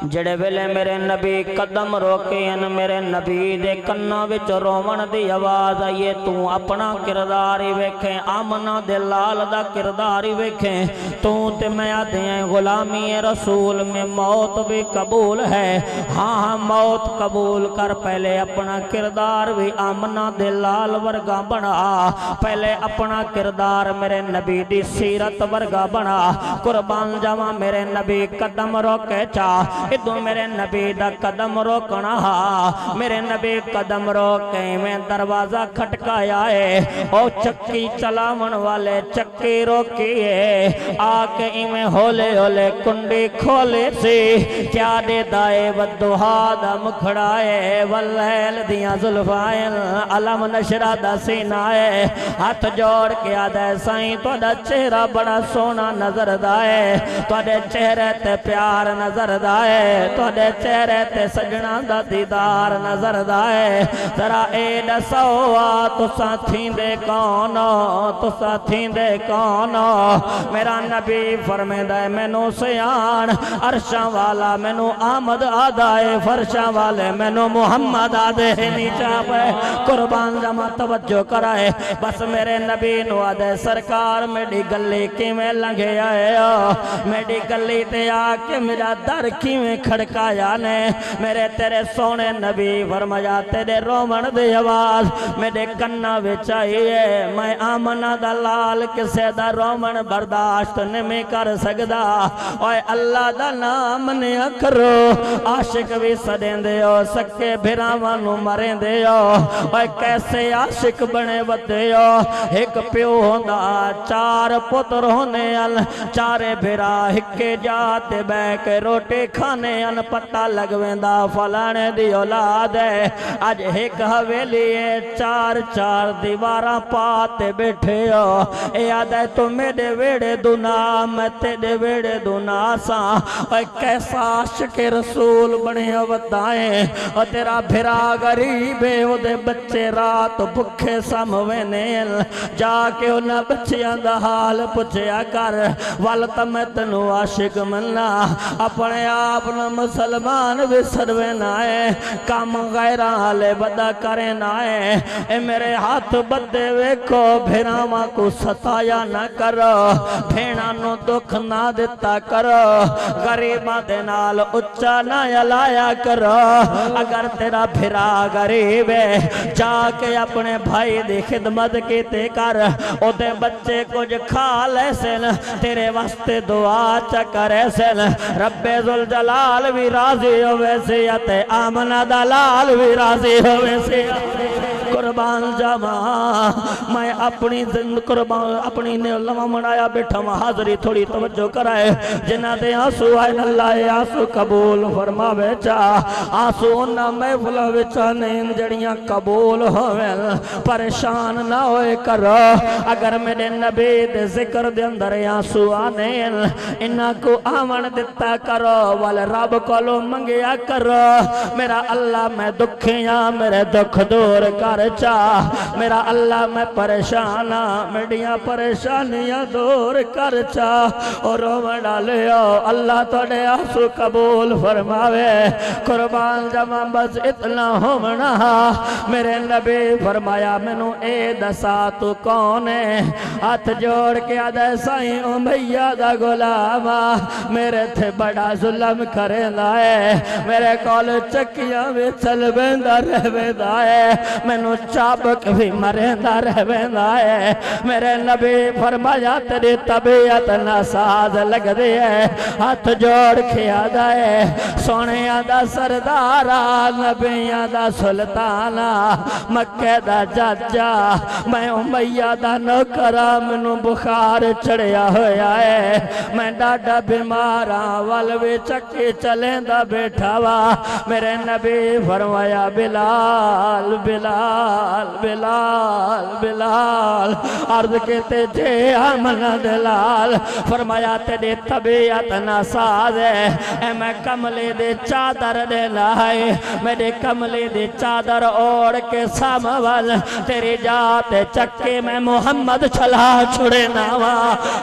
جڑے ویلے میرے نبی قدم روکے ہیں میرے نبی دے کناں وچ روون دی آواز آئیے تو اپنا کردار ہی ویکھیں آمنہ دے لال دا کردار ہی ویکھیں تو تے میں آدھے ہیں غلامی رسول میں موت بھی قبول ہے ہاں ہاں موت قبول کر پہلے اپنا کردار بھی آمنہ دے لال ورگا بنا پہلے اپنا کردار میرے نبی دی سیرت ورگا بنا قربان جاواں میرے نبی قدم روکے چاہ ادھو میرے نبی دا قدم روکنا میرے نبی قدم روکے میں دروازہ کھٹکایا ہے او چکی چلاون والے چکی روکیے آکے میں ہولے ہولے کنڈی کھولے سی کیا دے دائے ودوہا دا مکھڑائے واللیل دیاں ظلفائن علم نشرہ دا سینائے ہاتھ جوڑ کے آدھے سائیں تو دا چہرہ بڑا سونا نظر دائے تو دے چہرے تے پیار نظر دائے تو دے چہرے تے سجنہ دا دیدار نظر دائے ذرا اے دسوا تو ساتھیں دے کونو تو ساتھیں دے کونو میرا نبی فرمے دائے میں نو سیان عرشاں والا میں نو آمد آدھائے فرشاں والے میں نو محمد آدھے نیچا پہ قربان جمع توجہ کرائے بس میرے نبی نو آدھے سرکار میری گلی کی میں لنگے آئے میری گلی تے آکے میرا در کی میں کھڑکایا نے میرے تیرے سونے نبی فرمایا تیرے رومن دے آواز میرے کنہ بچائیے میں آمنہ دا لال کسے دا رومن برداشت نہیں کر سکدا اوے اللہ دا نام نیا کرو عاشق بھی سدیں دے ہو سکے بھراوانو مریں دے ہو اوے کیسے عاشق بنے ودے ہو ایک پیو ہوندا چار پتر ہونے چارے بھرا ہکے جاتے بے کے روٹے کھانے ان پتہ لگویندہ فلانے دی اولاد ہے آج ایک حویلی ہے چار چار دیوارہ پاتے بیٹھے ہو اے آدھے تو میرے ویڑے دونا میں تیرے ویڑے دونا سا اور کیسا عاشق رسول بنے ودائیں اور تیرا بھرا غریب ہے وہ دے بچے رات بکھے ساموینے جا کے انہاں بچیاں دا حال پچھیا کر والتمتنو عاشق مننا اپنے آپنا مسلمان بھی سروے نائے کام غیرہ لے بدا کرے نائے اے میرے ہاتھ بدے ویکھو بھیراما کو ستایا نہ کرو بھینا نو دکھ نہ دیتا کرو غریبہ دے نال اچھا نہ یلایا کرو اگر تیرا بھیرا غریب ہے جا کے اپنے بھائی دی خدمت کیتے کر او دے بچے کچھ کھا لے سن تیرے واسطے دعا چکرے سن رب ذوالجلال بھی راضی ہوئے سیاتے آمنہ دلال بھی راضی ہوئے سیاتے قربان جاواں میں اپنی قربان اپنی لمحہ منایا بیٹھا میں حاضری تھوڑی توجہ کرائے جنہ دے آنسو آئین اللہ آنسو قبول فرماوے چاہ آنسو انہا محفل وچا نین جڑیاں قبول ہوئے پریشان نہ ہوئے کرو اگر میرے نبی دے ذکر دے اندر آنسو آنین انہا کو آمن دیتا کرو والے رب کو لو منگیا کرو میرا اللہ میں دکھیاں میرے دکھ دور کر چاہ میرا اللہ میں پریشانا میڈیاں پریشانیاں دور کر چاہ اور رومن ڈالے اللہ توڑے آنسو قبول فرماوے قربان جمع بس اتنا ہومنا میرے نبی فرمایا منو اے دسا تو کون ہے ہاتھ جوڑ کے آدھے سائیں امیہ دا غلاما میرے تھے بڑا ظلم کریں دائے میرے کول چکیاں میں چل بیندہ رہ بیندہ ہے منو چابک بھی مرندہ رہ بیندہ ہے میرے نبی فرمایا تیری طبیعت ناساز لگ دی ہے ہاتھ جوڑ کے آدھا ہے سونے آدھا سردارہ نبی آدھا سلطانہ مکہ دا جاجا میں امیہ دا نوکرہ منو بخار چڑھیا ہویا ہے میں ڈاڈا بیمارہ والوی چکی چلیں دا بیٹھا وا میرے نبی فرمایا بلال بلال بلال بلال بلال عرض کہتے جے آمنہ دلال فرمایا تیرے طبیعت ناساز ہے اے میں کملے دے چادر دے لائے میرے کملے دے چادر اوڑ کے ساموال تیری جات چکے میں محمد چلا چھڑے ناما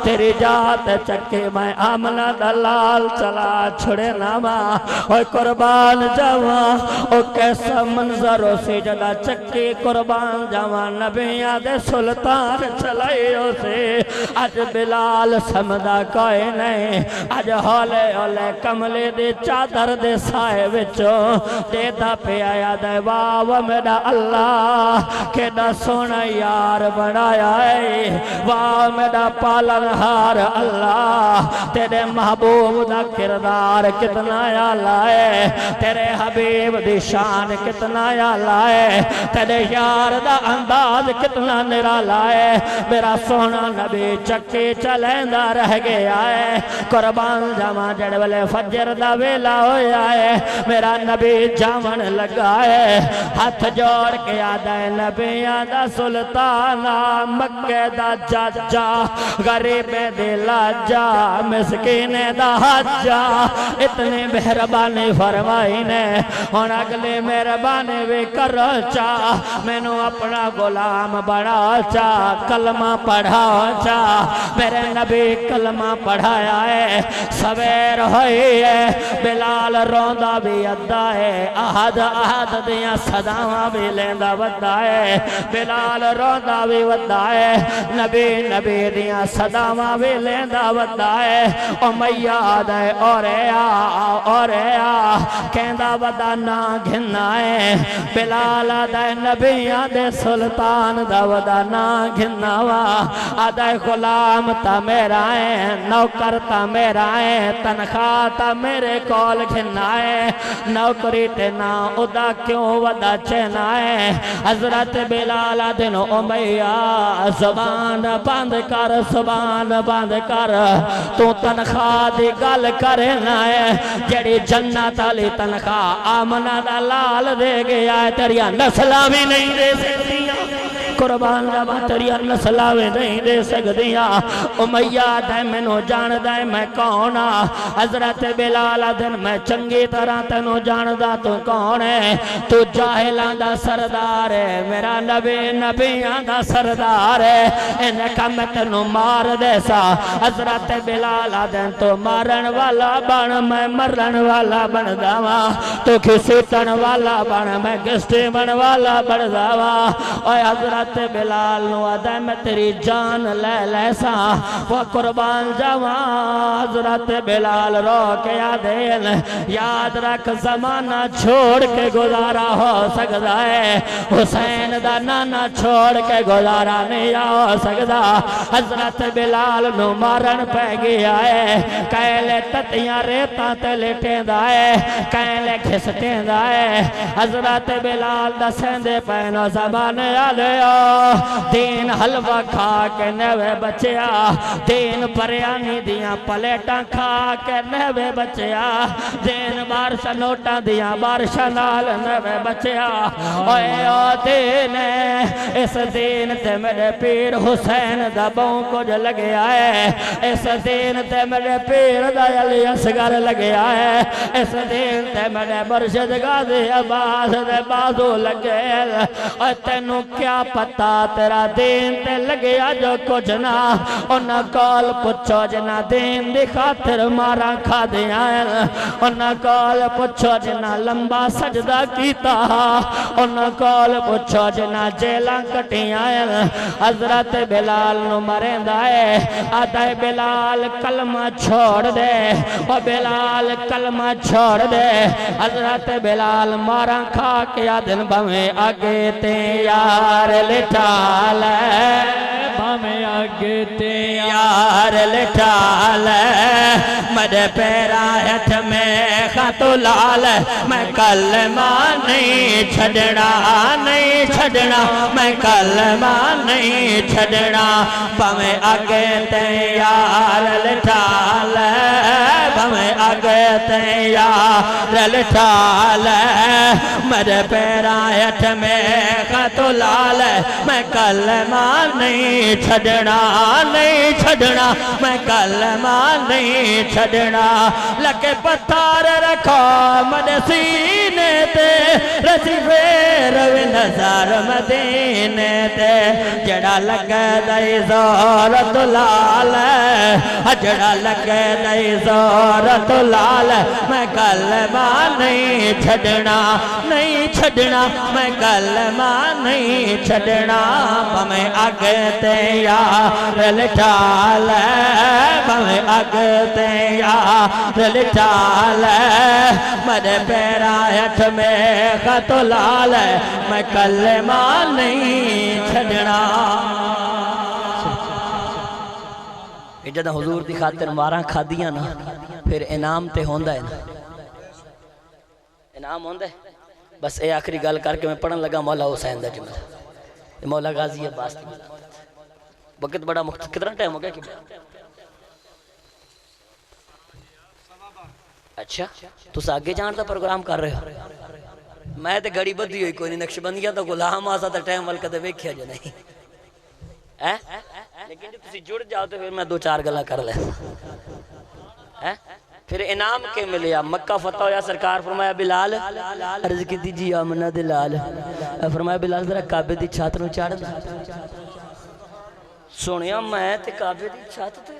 تیری جات چکے میں آمنہ دلال چلا چھڑے ناما اوہ قربان جاواں او کیسا منظر سے جدا چکے قربان جاواں نبیاں دے سلطان چلائیوں سے آج بلال سمدہ کوئی نہیں آج ہولے ہولے کملے دے چادر دے سائے وچوں دیتا پہ آیا دے واو میرا اللہ کیڑا سونا یار بنایا ہے واو میرا پالنہار اللہ تیرے محبوب دا کردار کتنا یا لائے تیرے حبیب دی شان کتنا یا لائے تیرے یار دا انداز کتنا نرا لائے میرا سونا نبی چکے چلیندہ رہ گیا ہے قربان جاواں جڑ والے فجر دا ویلا ہویا ہے میرا نبی جامن لگا ہے ہاتھ جوڑ کے آدھا ہے نبیاں دا سلطانہ مکہ دا جاجا غریب دے لاجا مسکین دا حجا اتنے مہربانی فرمائی نے اور اگلے مہربانی بھی کرو چاہ میں نو اپنا غلام بڑا چاہ کلمہ پڑھا چاہ میرے نبی کلمہ پڑھایا ہے سویر ہوئی ہے بلال روندہ بھی ادھا ہے احد احد دیاں صداواں بھی لیندہ ودھا ہے بلال روندہ بھی ودھا ہے نبی نبی دیاں صداواں بھی لیندہ ودھا ہے امیاد ہے اور کہندہ ودھا نا گھنا ہے بلال آدھا ہے نبیاں دے سلطان دا ودھا نا گھنا وا آدھا ہے غلام تا میرا ہے نوکر تا میرا ہے تنخواہ تا میرے کول گھنا ہے نوکری تے نا ادا کیوں ودا چینا ہے حضرت بلال دن امیہ زبان بند کر تو تنخواہ دی گل کرنا ہے جڑی جنت علی تنخواہ آمنہ دلال دے گیا ہے تیریاں نسلہ بھی نہیں دے سکتیاں قربان جاواں تیریاں نسلہ بھی نہیں دے سکتیاں امیہ دے منو جان دے میں کونا حضرت بلال دن میں چنگی طرح تنو جان دا تو کون ہے تو جاہلان دا سردار ہے میرا نبی نبیان دا سردار ہے انہیں کہا میں تنو مار دے سا حضرت بلال دن تو مارن والا بن میں مرن والا بن داواں تو کسی تن والا بن میں گسٹی بن والا بن داواں اوہ حضرت بلال نو آدھا میں تیری جان لے سا وہ قربان جاواں حضرت بلال رو کے یادین یاد رکھ زمانہ چھوڑ کے گزارا ہو سکتا ہے حسین دا نانا چھوڑ کے گزارا نہیں ہو سکتا حضرت بلال نو مارن پہ گیا ہے کہلے تتیاں ریتاں تے لٹیں دا ہے کہلے کھسٹیں دا ہے حضرت بلال دا سیندے پہنو زبان آلیا دین حلوہ کھا کے نوے بچیا دین پریانی دیاں پلیٹاں کھا کے نوے بچیا دین بارشا نوٹاں دیاں بارشا نال نوے بچیا اوے او دین اس دین تے میرے پیر حسین دا بوں کچھ لگیا ہے اس دین تے میرے پیر دا علی اصغر لگیا ہے اس دین تے میرے مرشد غازی عباس دے بازو لگے اور تینوں کیا پتا تیرا دین تے لگیا جو کچھ نہ انہاں کال پچھو جنا دین دی خاطر مارا کھا دیا انہاں کال پچھو جنا لمبا سجدہ کیتا انہاں کال پچھو جنا جیلاں کٹیاں حضرت بلال نو مریندا ہے آدھا بلال کلمہ چھوڑ دے او بلال کلمہ چھوڑ دے حضرت بلال مارا کھا کے آدھن بھویں آگے تے یار لٹھا لے بھویں آگے تے یار لٹھا لے مجھے پیرا ہتھ میں خطو لال میں کلمہ نہیں چھڑنا میں کلمہ نہیں چھڑنا بھویں آگے تے یار لٹھا لے بھویں آگے آگے یار لٹھال میرے پیراں ہتھ میں خط لال میں کلمہ نہیں چھڑنا نہیں چھڑنا میں کلمہ نہیں چھڑنا لکے پتھر رکھو مد سینے تے رسی پھر وی نظر مدینے تے جڑا لگے دائی زور دلال جڑا لگے دائی زور دلال میں کلمہ نہیں چھڑنا نہیں چھڑنا میں کلمہ نہیں چھڑنا بھمیں اگتے یار لٹھال بھمیں اگتے یار لٹھال میرے پیراں ہتھ میں خط لال میں کلمہ نہیں چھڑنا جدہ حضور دی خاطر ماراں کھادیاں نا پھر انعام تے ہوندہ ہے نا انعام ہوندہ ہے بس اے آخری گل کر کے میں پڑھن لگا مولا حسین دا جملہ مولا غازی عباس دی وقت بڑا کتنا ٹائم ہو گیا کہ اچھا تو آگے جان دا پروگرام کر رہے ہو میں تے گڑی بدھی ہوئی کوئی نہیں نقش بندیاں تو غلام آسا تا ٹائم والکہ دے ویکھیا جو نہیں لیکن جو تسی جڑ جاؤ تو پھر میں دو چار گلا کر لے پھر انعام کے ملیا مکہ فتح ہویا سرکار فرمایا بلال عرض کی دیجی آمنہ دلال فرمایا بلال ذرا کعبے دی چھات نو چاڑ دا سنیا میں تے کعبے دی چھات تے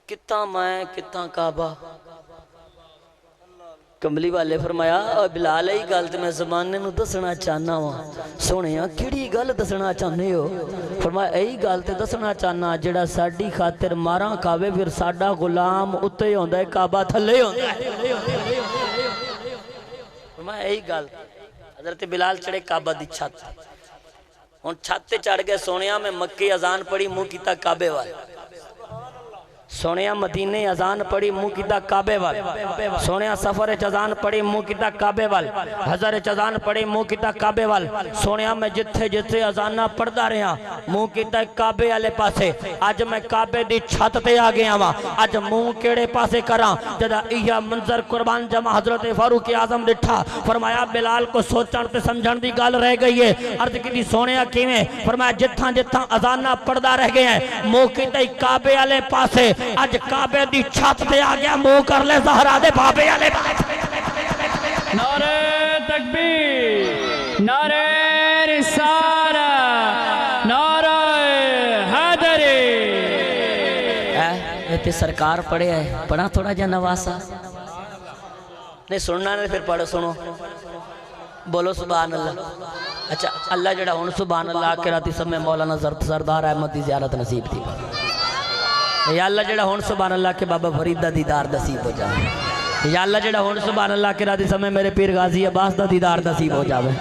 کتاں میں کتاں کعبہ کملی والے فرمایا بلال ای گل تے میں زمانے نو دسنا چاہنا ہوں سنیا کیڑی گل دسنا چاہنے ہو فرمایا ای گل تے دسنا چاہنا جڑا ساڈی خاطر ماراں کعبے پھر ساڈا غلام اتے ہوندا ہے کعبہ تھلے ہوندا ہے فرمایا ای گل حضرت بلال چڑھے کعبہ دی چھت ہن چھت تے چڑھ گئے سونیا میں مکی اذان پڑھی منہ کیتا کعبے وال سونیا مدینے اذان پڑھی منہ کیتا کعبے وال سونیا سفر اذان پڑھی منہ کیتا کعبے وال حضر اذان پڑھی منہ کیتا کعبے وال سونیا میں جتھے جتھے اذانہ پڑھدا رہا منہ کیتا کعبے والے پاسے اج میں کعبے دی چھت تے آ گیا وا اج منہ کیڑے پاسے کراں جدا ایہ منظر قربان جمع حضرت فاروق اعظم ڈٹھا فرمایا بلال کو سوچن تے سمجھن دی گل رہ گئی ہے عرض کیتی سونیا کیویں فرمایا جتھاں جتھاں اذانہ پڑھدا رہ گئے ہیں منہ کیتا کعبے والے پاسے آج کعبے دی چھت تے آ گیا منہ کر لے زہرا دے بابے والے نعرہ تکبیر نعرہ رسالہ نعرہ حیدری تے سرکار پڑھے ہے پڑھا تھوڑا جا نواسا نہیں سننا نہیں پھر پڑھو سنو بولو سبحان اللہ اچھا اللہ جڑا ہون سبحان اللہ کے راتی سب میں مولانا سردار احمد دی زیارت نصیب تھی یا اللہ جڑا ہون سبحان اللہ کے بابا فرید دا دیدار نصیب ہو جائے یا اللہ جڑا ہون سبحان اللہ کے راتی سمیں میرے پیر غازی عباس دا دیدار نصیب ہو جاوے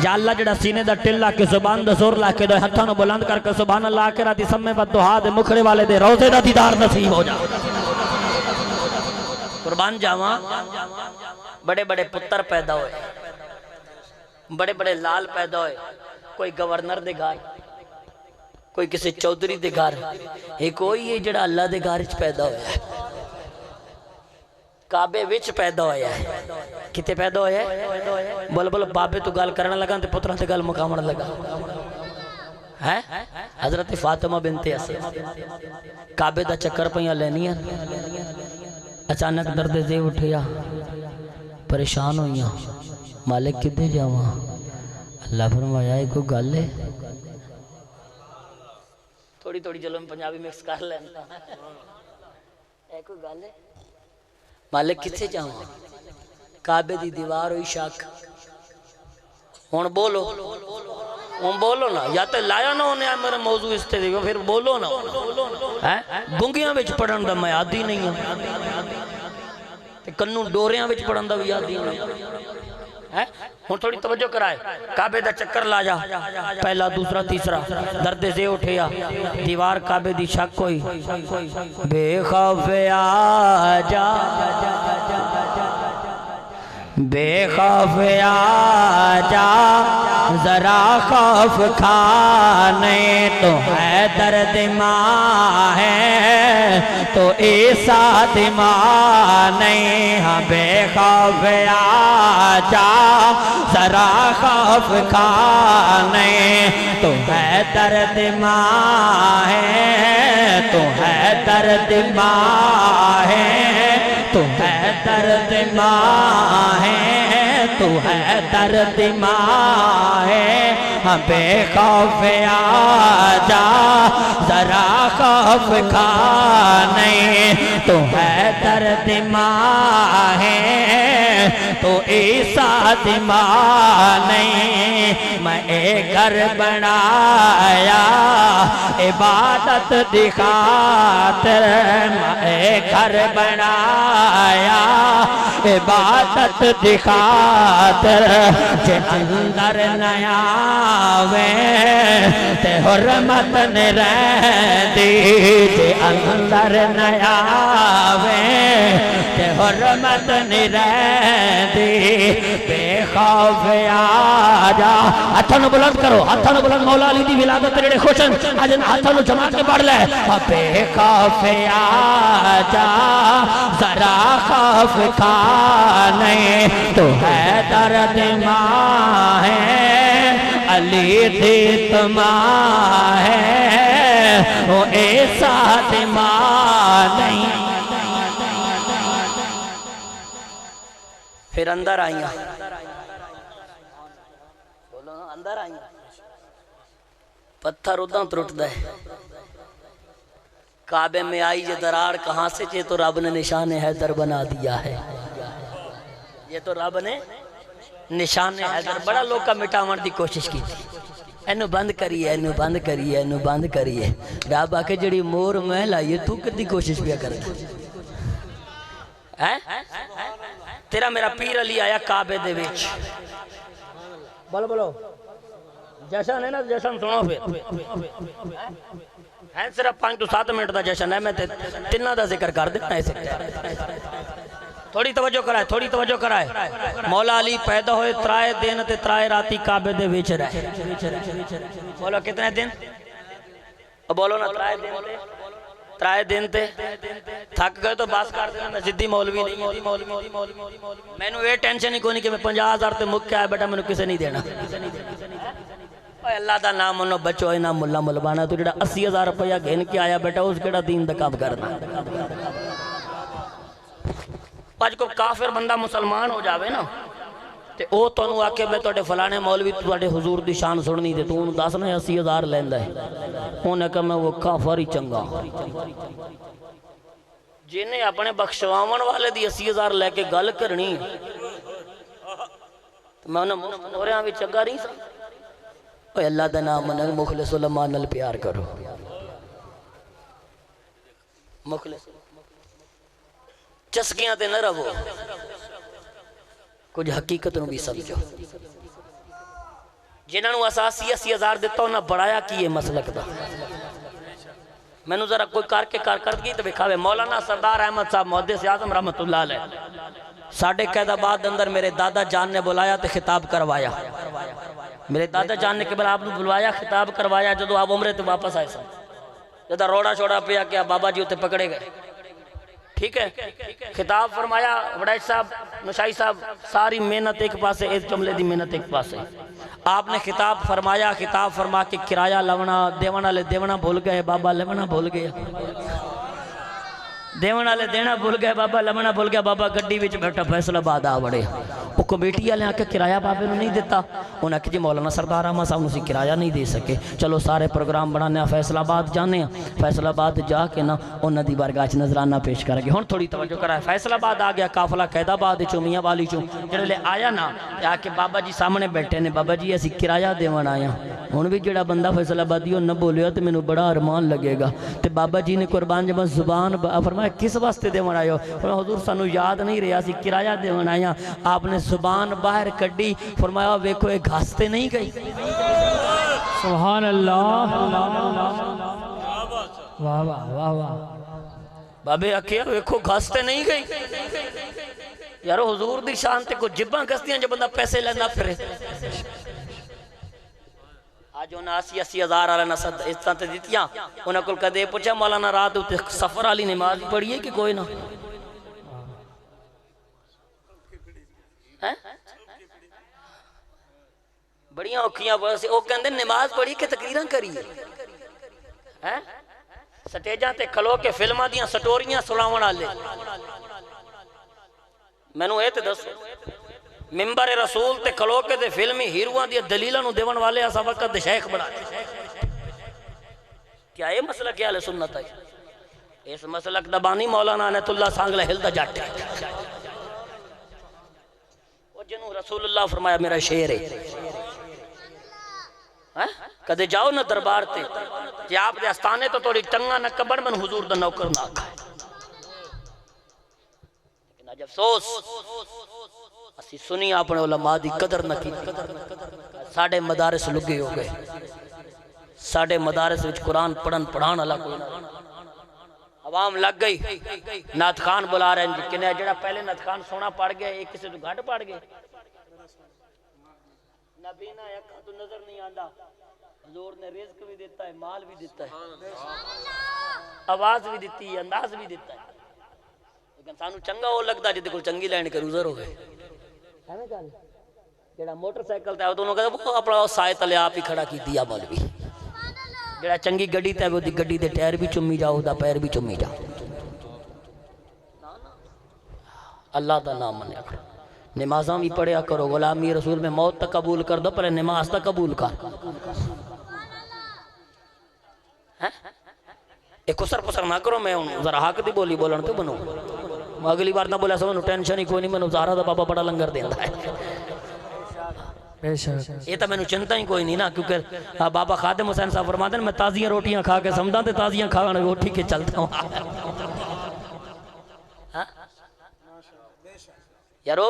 یا اللہ جڑا سینے دا ٹل لا کے زبان دا زور لا کے دو ہتھاں نو بلند کر کے سبحان اللہ کے راتی سمیں بددعا دے مکھڑے والے دے روزے دا دیدار نصیب ہو جاوے قربان جاواں بڑے بڑے پتر پیدا ہوئے بڑے بڑے لال پیدا ہوئے کوئی گورنر دے گھر کوئی کسی چودھری دے گھر ایک کوئی ہے جڑا اللہ دے گھر وچ پیدا ہویا ہے کعبے وچ پیدا ہویا ہے کتے پیدا ہویا ہے بول بول بابے تو گل کرنا لگا تے پتراں تے گل مکاون لگا ہے حضرت فاطمہ بنت اسد کعبے دا چکر پیاں لینیاں اچانک درد ذیل اٹھیا پریشان ہوئیاں مالک کدے جاواں اللہ فرمایا ہے کوئی گل ہے تھوڑی تھوڑی چلو میں پنجابی مکس کر لینا ہے کوئی گل ہے مالک کتھے جاواں کعبے دی دیوار ہوئی شک ہن بولو نا یا تے لایا نہ ہونے میرا موضوع اس تے دیکھو پھر بولو نا گنگیاں وچ پڑھن دا میں عادی نہیں ہوں تے کنوں ڈوریاں وچ پڑھن دا بھی عادی نہیں ہوں تھوڑی توجہ کرائے کعبے دا چکر لا جا پہلا دوسرا تیسرا درد سے اٹھیا دیوار کعبے دی شک ہوئی بے خوف آ جا بے خوف آ جا ذرا خوف کھانے تو ہے درد ماں ہے تو عیسیٰ ماں نہیں ہاں بے خوف آجا ذرا خوف کھانے تو ہے درد ماں ہے تو ہے درد ماں ہے تو ہے درد ماں ہے تو ہے درد ماں ہے ہاں بے خوف آجا ذرا خوف کھانے تو ہے درد ماں ہے تو عیسیٰ ماں نہیں میں ایک گھر بنایا عبادت دی خاطر میں ایک گھر بنایا عبادت دی خاطر جے اندر نیا وے تے حرمت نہ رہندی جے اندر نیا وے تے حرمت نہ رہندی بے خوف آجا ہاتھاں نوں بلند کرو ہاتھاں نوں بلند مولا علی دی ولادت تے جڑے خوش ہیں اج ہاتھاں نوں جما کے پڑھ لے بے خوف آجا ذرا خوف کھانے تو ہے درد ماں ہے علی دیت ماں ہے وہ عیسیٰ ماں نہیں پھر اندر آئیاں بولو اندر آئیاں پتھر ادھاں ترٹ دے کعبے میں آئی یہ دراڑ کہاں سے یہ تو رب نے نشان حیدر بنا دیا ہے یہ تو رب نے نشان حیدر بڑا لوگ کا مٹاون دی کوشش کی تھی اینو بند کریے اینو بند کریے اینو بند کریے رب آکے جڑی مور محل آئیے تو کدی کوشش بھی کر تیرا میرا پیر علی آیا کعبے دے وچ بولو بولو جشن ہے نا جشن سنو پھر ہے صرف 5 to 7 منٹ دا جشن ہے میں تینہ دا ذکر کر دینا ایسے تھوڑی توجہ کرائے تھوڑی توجہ کرائے مولا علی پیدا ہوئے 3 دن تے 3 راتی کعبے دے وچ رہے بولو کتنے دن بولو نا 3 دن تے تھک گئے تو باس کر دینا میں زدی مولوی نہیں میں نو یہ ٹینشن ہی کوئی نہیں کہ میں 50,000 تے مک کے آئے بیٹا میں نو کسے نہیں دینا اللہ دا نام انہوں بچو ہے نام ملا ملبانا تو جڑا 80,000 روپیہ گھن کے آیا بیٹا اس کیڑا دین دا کام کرنا پاج کو کافر بندہ مسلمان ہو جاوے نا تے او تو انہوں آکے میں توڑے فلانے مولوی توڑے حضور دی شان سننی دے تو انہوں 10,000 لیندہ ہے انہوں نے کہا میں وہ کافر ہی چنگا جنہیں اپنے بخشواون والے دی 80,000 لے کے گل کرنی تو میں انہوں مورے بھی چنگا نہیں سا اے اللہ دا نام منگ مخلص علماء نل پیار کرو مخلص چسکیاں تے نہ رہو کچھ حقیقت نو بھی سمجھو جنہاں نو اساسی 80,000 دیتا ہونا بڑھایا کیے مسلک دا میں نو ذرا کوئی کار کے کارکردگی تو بکھاوے مولانا سردار احمد صاحب محدث اعظم رحمت اللہ علیہ ساڑھے قید آباد اندر میرے دادا جان نے بلایا تے خطاب کروایا میرے دادا جان نے قبل آپ نے بلوایا خطاب کروایا جدو آپ عمرے تے واپس آئے سن جدہ روڑا شوڑا پیا کیا بابا جی ہوتے پکڑے گئے ٹھیک ہے خطاب فرمایا وڈائی صاحب نشائی صاحب ساری محنت ایک پاسے اس جملے دی محنت ایک پاسے آپ نے خطاب فرمایا خطاب فرما کے کرایہ لونا دیونا لے دیونا بھول گئے بابا لونا بھول گیا دیونا لے دینا بھول گئے بابا لمنا بھول گیا بابا گڈی وچ بیٹھا فیصلہ آباد آ بڑے وہ کمیٹی والے آ کے کرایہ بابے نو نہیں دیتا انہاں کہ جی مولانا سردار احمد صاحب نو کرایہ نہیں دے سکے چلو سارے پروگرام بنانے فیصلہ آباد جانے فیصلہ آباد جا کے نا انہاں دی بارگاہ وچ نذرانہ پیش کر کے ہن تھوڑی توجہ کرا فیصلہ آباد آ گیا قافلہ قید آباد چوں میاں والی چوں جڑے لے آیا نا آ کے بابا جی سامنے بیٹھے نے بابا جی اسی کرایہ دیون آیا ہن بھی جڑا بندہ فیصلہ آبادی نہ بولیا تے مینوں بڑا ارمان لگے گا تے بابا جی نے قربان جب زبان فرمایا کس واسطے دیون آئے ہو حضور سانو یاد نہیں رہا سی کرایہ دیون آیا آپ نے زبان باہر کڈی فرمایا ویکھو اے گھاستے نہیں گئی سبحان اللہ واہ واہ واہ واہ بابے آکھیا ویکھو گھاستے نہیں گئی یارو حضور دی شان تے کو جباں گھستیاں جو بندہ پیسے لینا پھرے اج انہاں 80 ہزار والا نہ صد عزتاں تے دتیاں انہاں کول کدے پوچھا مولانا رات تے سفر والی نماز پڑھی ہے کہ کوئی نہ بڑیاں اوکھیاں بس او کہندے نماز پڑھی کہ تقریراں کری ہیں سٹیجاں تے کھلو کے فلماں دیاں سٹوریاں سناون والے مینوں اے تے دسو منبر رسول تے کھلو کے تے فلمی ہیروئاں دی دلیلاں نو دیون والے اسا وقت دے شیخ بنا کیا یہ مسلک ہے اہل سنت ہے اس مسلک دا بانی مولانا عنایت اللہ سانگلہ ہل دا جٹ ہے وہ جنوں رسول اللہ فرمایا میرا شعر ہے کدے جاؤ نہ دربار تے کہ آپ دے استانے تو توڑی ٹنگا نہ کبڑ من حضور دا نوکر نہ کھائے لیکن عجب افسوس اسی سنی اپنے علماء دی قدر نہ کی ساڑھے مدارس لگے ہو گئے ساڑھے مدارس وچ قرآن پڑھان اللہ کوئی نہ عوام لگ گئی نعت خان بلا رہے ہیں کہ جڑا پہلے نعت خان سونا پڑھ گئے ایک کسی تو گھٹ پڑھ گئے نبینا یک تو نظر نہیں آندا حضور نے رزق بھی دیتا ہے مال بھی دیتا ہے آواز بھی دیتی ہے انداز بھی دیتا ہے لیکن سانو چنگا ہو لگتا ہے جدے کل چنگی لین کے روزر ہو گئے جڑا موٹر سائیکل تے انہوں کہتا وہ اپنا سائے تلے آپ ہی کھڑا کی دیا مولوی جڑا چنگی گڈی تے وہ دی گڈی دے ٹائر بھی چمی جاؤ دا پیر بھی چمی جاؤ اللہ دا نام منیا کرو نمازاں بھی پڑھیا کرو غلامی رسول میں موت تک قبول کر دو پہلے نماز تک قبول کر ایک کسر پسر نہ کرو میں ذرا حق دی بولی بولن تو بنو اگلی بار نہ بولا سو منو ٹینشن ہی کوئی نہیں منو زہرہ دا بابا بڑا لنگر دیندا ہے یہ تو میں چنتا ہی کوئی نہیں نا کیونکہ بابا خادم حسین صاحب فرماتے ہیں میں تازیاں روٹیاں کھا کے سمجھتا تے تازیاں کھا کے روٹی کے چلتا ہوں یارو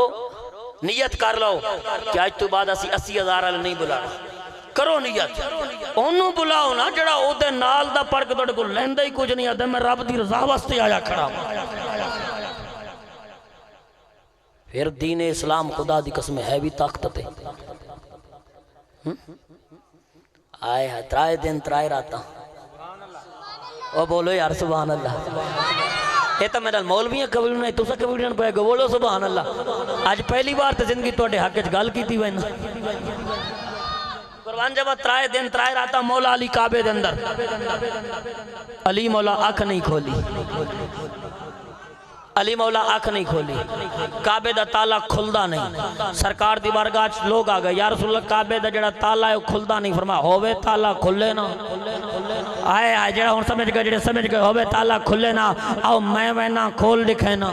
نیت کر لو کہ آج تو بعد اسی 80,000 والے نہیں بلا کرو نیت انہوں بلاؤ نا جڑا او دے نال دا پڑھ کے توڑے کو لیندہ ہی کچھ نہیں آتا میں رب دی رضا واسطے آیا کھڑا پھر دین اسلام خدا دی قسم ہے بھی طاقت ہے آئے ہے ترائے دن ترائے راتا او بولو یار سبحان اللہ یہ تو میرا مولویاں قبول نہیں تو سا قبول نہیں پائے گا بولو سبحان اللہ آج پہلی بار تو زندگی توڑے حق اچھ گال کی تھی وین قربان جب ترائے دن ترائے راتا مولا علی کعبے دے اندر علی مولا آنکھ نہیں کھولی علی مولا آنکھ نہیں کھولی کعبے دا تالا کھلدا نہیں سرکار دی بارگاہ لوگ آ گئے یا رسول اللہ کعبے دا جڑا تالا ہے کھلدا نہیں فرمایا ہووے تالا کھلے نا آئے آئے جڑا ہن سمجھ گئے جڑے سمجھ گئے ہووے تالا کھلے نا آؤ میں وینا کھول دکھے نا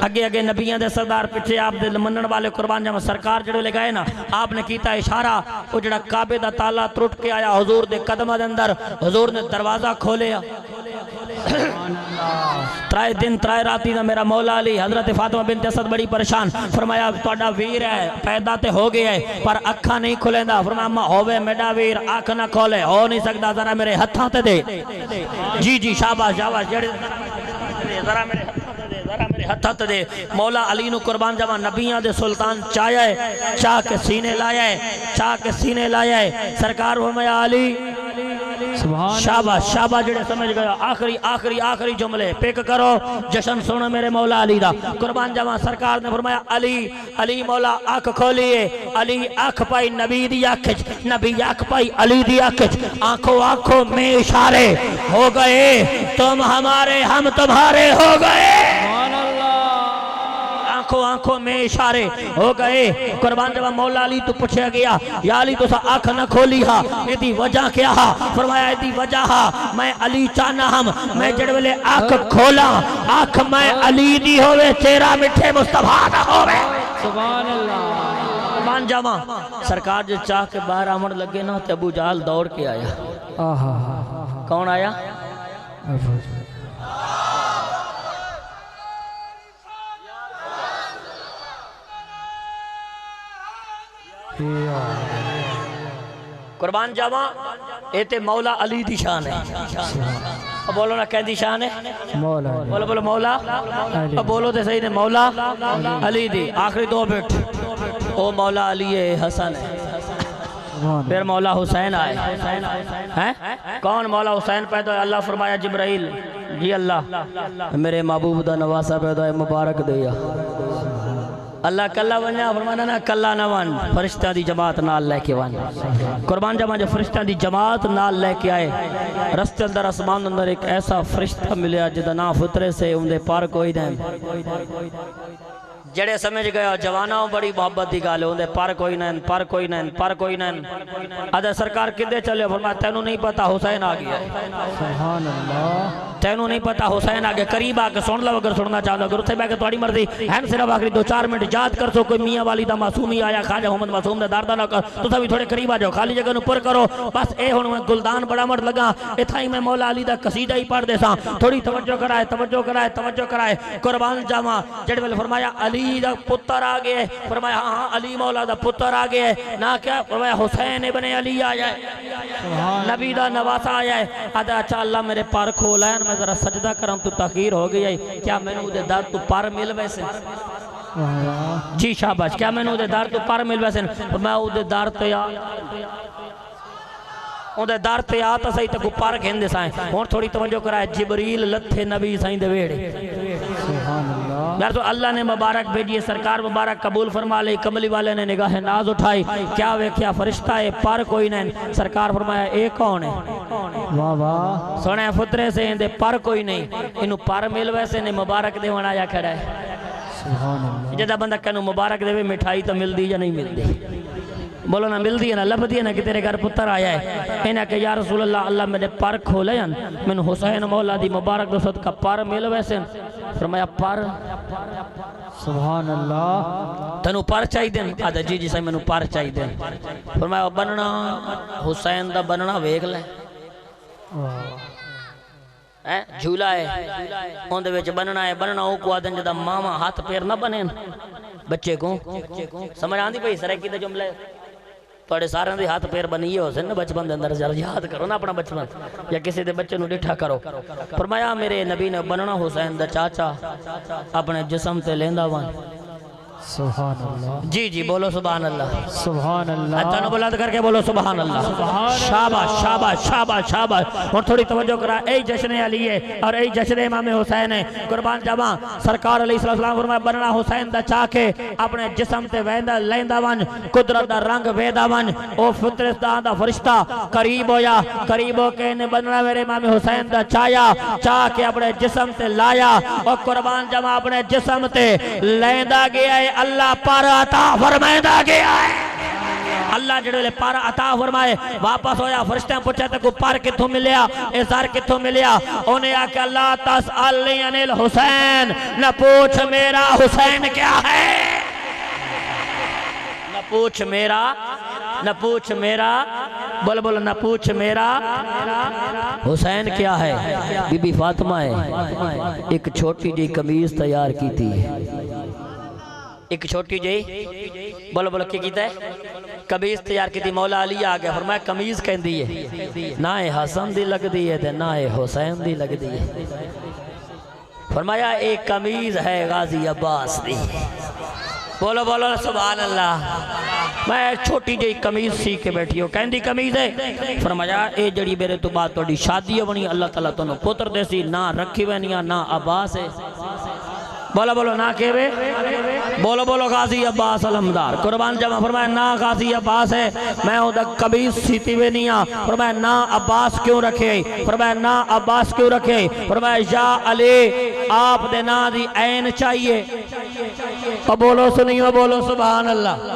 اگے اگے نبیاں دے سردار پیچھے آپ دے منن والے قربان جاواں سرکار جڑے لے گئے نا آپ نے کیتا اشارہ او جڑا کعبے دا تالا ٹوٹ کے آیا حضور دے قدماں دے اندر حضور نے دروازہ کھولیا ترائے دن ترائے راتی دا میرا مولا علی حضرت فاطمہ بنت اسد بڑی پریشان فرمایا توڑا ویر ہے پیدا تے ہو گیا ہے پر اکھا نہیں کھلیں دا فرمایا اما ہووے میڈا ویر آنکھ نہ کھولے ہو نہیں سکتا ذرا میرے ہتھاں تے دے جی جی شاباش شاباش ذرا میرے ہتھاں تے دے مولا علی نو قربان جاواں نبیاں دے سلطان چایا ہے چاہ کے سینے لایا ہے چاہ کے سینے لایا ہے سرکار فرمایا علی شاباش شاباش جڑے سمجھ گیا آخری آخری آخری جملے پیک کرو جشن سونا میرے مولا علی دا قربان جاواں سرکار نے فرمایا علی علی مولا آنکھ کھولیے علی آنکھ پائی نبی دی آنکھ نبی آنکھ پائی علی دی آنکھ آنکھوں آنکھوں میں اشارے ہو گئے تم ہمارے ہم تمہارے ہو گئے آنکھوں میں اشارے ہو گئے قربان جب مولا علی تو پوچھا گیا یا علی تو سا آنکھ نہ کھولی ہا یہ دی وجہ کیا ہا فرمایا یہ دی وجہ ہا میں علی چاہنا ہم میں جڑولے آنکھ کھولا آنکھ میں علی دی ہوئے تیرا مٹھے مصطفیٰ دا ہوئے سبحان اللہ قربان جاواں سرکار جو چاہ کے باہر آمڑ لگے نا تے ابو جہل دوڑ کے آیا کون آیا قربان جاواں اے تے مولا علی دی شان ہے اب بولو نا کہہ دی شان ہے بولو بولو مولا اب بولو تے صحیح نے مولا علی دی آخری دو بیٹ او مولا علی حسن ہے پھر مولا حسین آئے ہیں؟ کون مولا حسین پیدا ہے؟ اللہ فرمایا جبرائیل جی اللہ میرے محبوب دا نواسا پیدا ہے مبارک دیا اللہ کلا ونیا فرمانا نا کلا نہ ون فرشتہ دی جماعت نال لے کے ون قربان جماعت جو فرشتہ دی جماعت نال لے کے آئے رستے اندر اسمان اندر ایک ایسا فرشتہ ملیا جدا نا فطرے سے اندے پار کوئی دیں جڑے سمجھ گیا جواناں بڑی محبت دی گالے اندے پر کوئی نین پر کوئی نین پر کوئی نین ادھا سرکار کدے چلے فرمایا تینوں نہیں پتا حسین آگیا سبحان اللہ تینوں نہیں پتا حسین آگے قریب آکے سن لو اگر سننا چاہتا اگر اتھے بیکے توڑی مرضی ہین صرف آخری 2-4 منٹ یاد کر سو کوئی میاں والی دا معصومی آیا خواجہ محمد معصوم نے داردہ نہ کر تو سبھی تھوڑے قریب آ جاؤ خالی جگہ نو پر کرو بس اے ہوں میں گلدان بڑا مرد لگا اتھائی میں مولا علی دا قصیدہ ہی پڑھ دے سا تھوڑی توجہ کرائے توجہ کرائے توجہ کرائے قربان جاما جڑے والے فرمایا علی دا پتر آگے فرمایا ہاں علی مولا دا پتر آگے نہ کیا فرمایا حسین ابن علی آیا ہے نبی دا نواسا آیا ہے آدھا اچھا اللہ میرے پار کھولائن میں ذرا سجدہ کرم تو تاخیر ہو گئی ہے کیا میں نے دے دار تو پار مل ویسے جی شاباش کیا میں نے دے دار تو پار مل ویسے میں دے دار تیا اندھے دار تیا تا سہی تکو پار کھین دے سائیں اور تھوڑی توجہ کرائے جبریل لتھے نبی سائیں دے ویڑے سبحان اللہ یار تو اللہ نے مبارک بھیجیے سرکار مبارک قبول فرما لے کملی والے نے نگاہ ناز اٹھائی کیا ویکھیا فرشتہ ہے پار کوئی نہیں سرکار فرمایا ایک کون ہے واہ واہ سونے فطرے سے اندے پر کوئی نہیں انہوں پر مل ویسے نے مبارک دے ونا یا کھڑا ہے سبحان اللہ جدہ بندہ کہنو مبارک دے مٹھائی تو مل دی یا نہیں مل دی بولو نا مل دی ہے نا لب دی ہے نا کہ تیرے گھر پتر آیا ہے انہا کہ یا رسول اللہ اللہ میرے پر کھولے ہیں من حسین مولا دی مبارک دو صدقہ پر مل ویسے فرمایا پر سبحان اللہ تنو پر چاہی دیں آدھا جی جی سائی منو پر چاہی دیں فرمایا بننا حسین دا بننا ویک لے جھولا ہے اندھے ویچ بننا ہے بننا ہو کو آدھن جدہ ماما ہاتھ پیر نہ بنیں بچے کو سمجھ آندھی پہی سرکی دے جملے توڑے سارے دے ہاتھ پیر بنیے ہو سن بچپن دے اندر یاد کرو نا اپنا بچپن یا کسی دے بچے نو ڈٹھا کرو فرمایا میرے نبی نے بننا حسین دا چاچا اپنے جسم تے لیندہ وان سبحان اللہ جی جی بولو سبحان اللہ سبحان اللہ اتنا بلند کر کے بولو سبحان اللہ شاباش شاباش شاباش شاباش اور تھوڑی توجہ کرا اے جشن علی ہے اور اے جشن امام حسین ہے قربان جاواں سرکار علیہ السلام فرمایا بننا حسین دا چاہ کے اپنے جسم تے ویندہ لیندہ ون قدرت دا رنگ ویدہ ون او فطرستان دا فرشتہ قریب ہویا قریب ہو کے انہیں بننا میرے امام حسین دا چاہ کے اپنے جسم تے لایا اور قربان جاواں اپنے جسم تے لیندہ گیا ہے اللہ پارا عطا فرمائدہ گیا ہے اللہ جڑے لے پارا عطا فرمائے واپس ہویا فرشتیں پوچھے تے کو پار کتھوں ملیا اظہار کتھوں ملیا انہیں آکے اللہ تسألنی عن الحسین نہ پوچھ میرا حسین کیا ہے نہ پوچھ میرا بول بول نہ پوچھ میرا حسین کیا ہے بی بی فاطمہ ہے ایک چھوٹی جی قمیض تیار کی تھی ایک چھوٹی جی بولو بولو کیا کیتا ہے قمیض تیار کی تھی مولا علی آگیا فرمایا قمیض کہن دی ہے نہ حسن دی لگ دی ہے نہ حسین دی لگ دی ہے فرمایا ایک قمیض ہے غازی عباس دی بولو بولو سبحان اللہ میں ایک چھوٹی جی قمیض سی کے بیٹھی ہو کہن دی قمیض ہے فرمایا اے جڑی میرے تو بات توڑی شادی بنی اللہ تعالیٰ تو پتر دے سی نہ رکھی وینیا نہ عباس ہے بولو بولو نہ کہوے بولو بولو غازی عباس علمدار قربان جمع فرمایا نہ غازی عباس ہے میں ہوں دا قمیض سیتی ہوئے نہیں آ فرمایا نہ عباس کیوں رکھے فرمایا نہ عباس کیوں رکھے فرمایا یا علی آپ دے نا دی عین چاہیے اور بولو سنیو بولو سبحان اللہ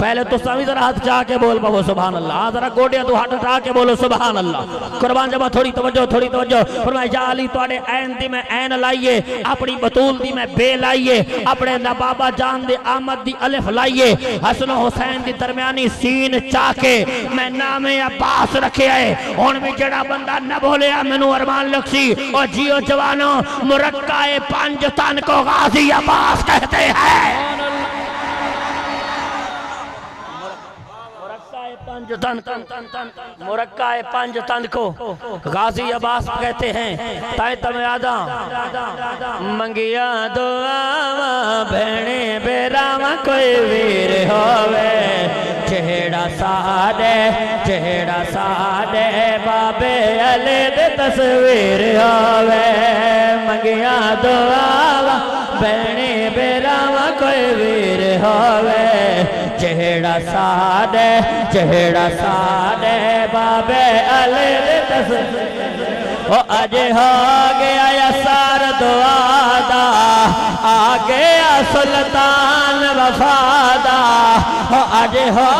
پہلے تو سامی ذرا ہاتھ چاہ کے بول پاو سبحان اللہ ذرا گوڑیا تو ہاتھ اٹھا کے بولو سبحان اللہ قربان جمع تھوڑی توجہ فرمایا یا علی توڑے عین دی میں عین لائیے اپنی بطول دی میں بے لائیے اپنے نبابا جان دی آمد دی الف لائیے حسن و حسین دی درمیانی سین چاہ کے میں نام عباس رکھے آئے ان بھی جڑا بندہ نہ بولے منو ارمان لکسی اور جیو جوانوں مرکہ پنج تن کو غازی عباس کہتے ہیں مرکہ پنج تن کو غازی عباس کہتے ہیں تائیں تمہیں آدھا منگیا دعا بھینے بیراما کوئی ویر ہوئے چہڑا ساڈے بابے علی دے تصویر ہوے منگیا دعا بہنی بیراواں کوئی ویر ہوے چہڑا ساڈے بابے علی دے تصویر وہ اج ہو گیا یا سار دعا دا آ گیا سلطان وفادا وہ اج ہو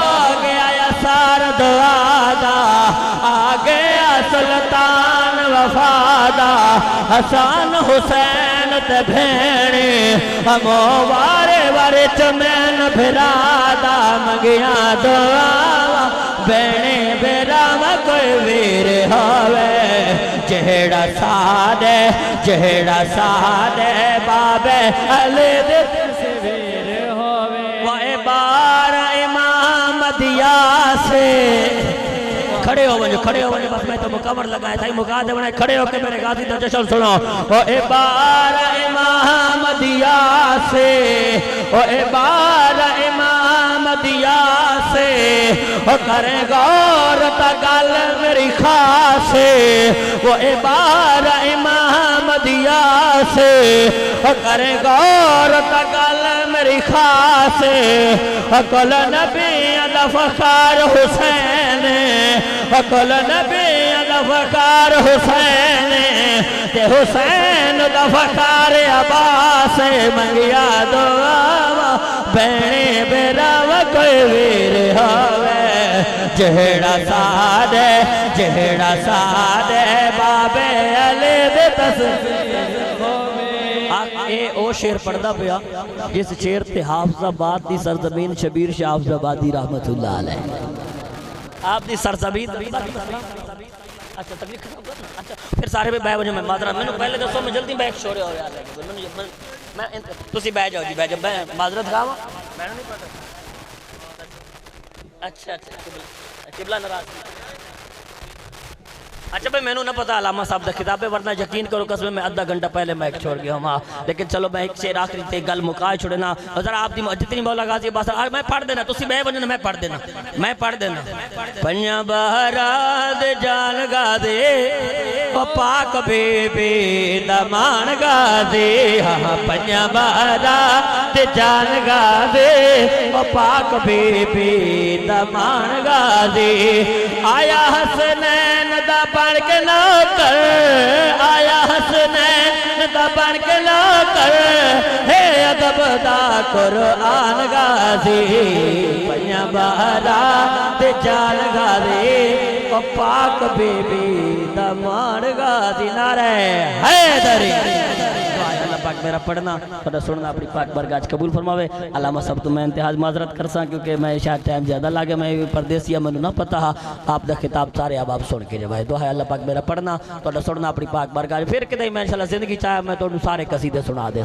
گیا یا سار دعا دا آ گیا سلطان وفادا حسن حسین تے بھیڑی ہمو وارے وارے چمین بھرادا منگیا دعا بہنی بیراواں کوئی ویر ہوے چہڑا ساڈے بابے علی دے تصویر ہوے وائے بار امام دیا سے کھڑے ہو ونجو بس میں تو مقامر لگائے تھا مقا دے بنائے کھڑے ہو کے میرے غازی دا جشن سنو او اے بار امام دیا سے او اے بار امام دیا سے او کریں غور تا گل میری خاص وہ اے بار امام دیا سے او کریں غور تا گل میری خاص کل نبی دا فخار حسین کل نبی دا فخار حسین تے حسین دا فخار عباس منگیا دعا بہنی بیراواں کوئی ویر ہوے چہڑا ساڈے بابے علی دے تصویر ہوے اے او شعر پڑھدا پیا جس شعر تے حافظ آباد دی سرزمین شبیر شاہ حافظ آبادی رحمت اللہ علیہ آپ دی سرزمین اچھا تکلیف ختم کرنا اچھا پھر سارے بھی بیٹھ میں معذرت میں پہلے دسو میں جلدی بیٹھ شورے ہو یار میں تسی بیٹھ جاؤ جی بیٹھ جاؤ میں معذرت کھاواں میں نہیں پتہ اچھا قبلہ ناراض اچھا بھئی میں نہ پتا علامہ صاحب دا خطاب ہے ورنہ یقین کرو قسم میں آدھا گھنٹہ پہلے میں ایک چھوڑ گیا ہوں لیکن چلو میں ایک شعر آخری تے گل مکائے چھوڑنا ذرا آپ دی جتنی مولا غازی عباس میں پڑھ دینا تسی بے وجہ میں پڑھ دینا پنیا بہراد جان گا دے او پاک بی بی دمان گا دے پنیا بہراد جان گا دے او پاک بی بی دمان گا دے آیا حسنین دا بن کے نہ کر آیا حسنین دا بن کے نہ کر ہے ادب دا قرآن غازی پنیا بہرا تے جان غازی او پاک بی بی دمان غازی نعرہ حیدری اللہ پاک میرا پڑھنا اور سننا اپنی پاک برگاہ قبول فرماوے علامہ صاحب تو میں انتہاز معذرت کرساں کیونکہ میں شاید ٹائم زیادہ لاگے میں پردیسیہ میں نہ پتا آپ دا خطاب سارے آپ سن کے جب ہے دعا ہے اللہ پاک میرا پڑھنا تو سننا اپنی پاک برگاہ پھر کدھے میں انشاءاللہ زندگی چاہے میں تو سارے قصیدے سنا دے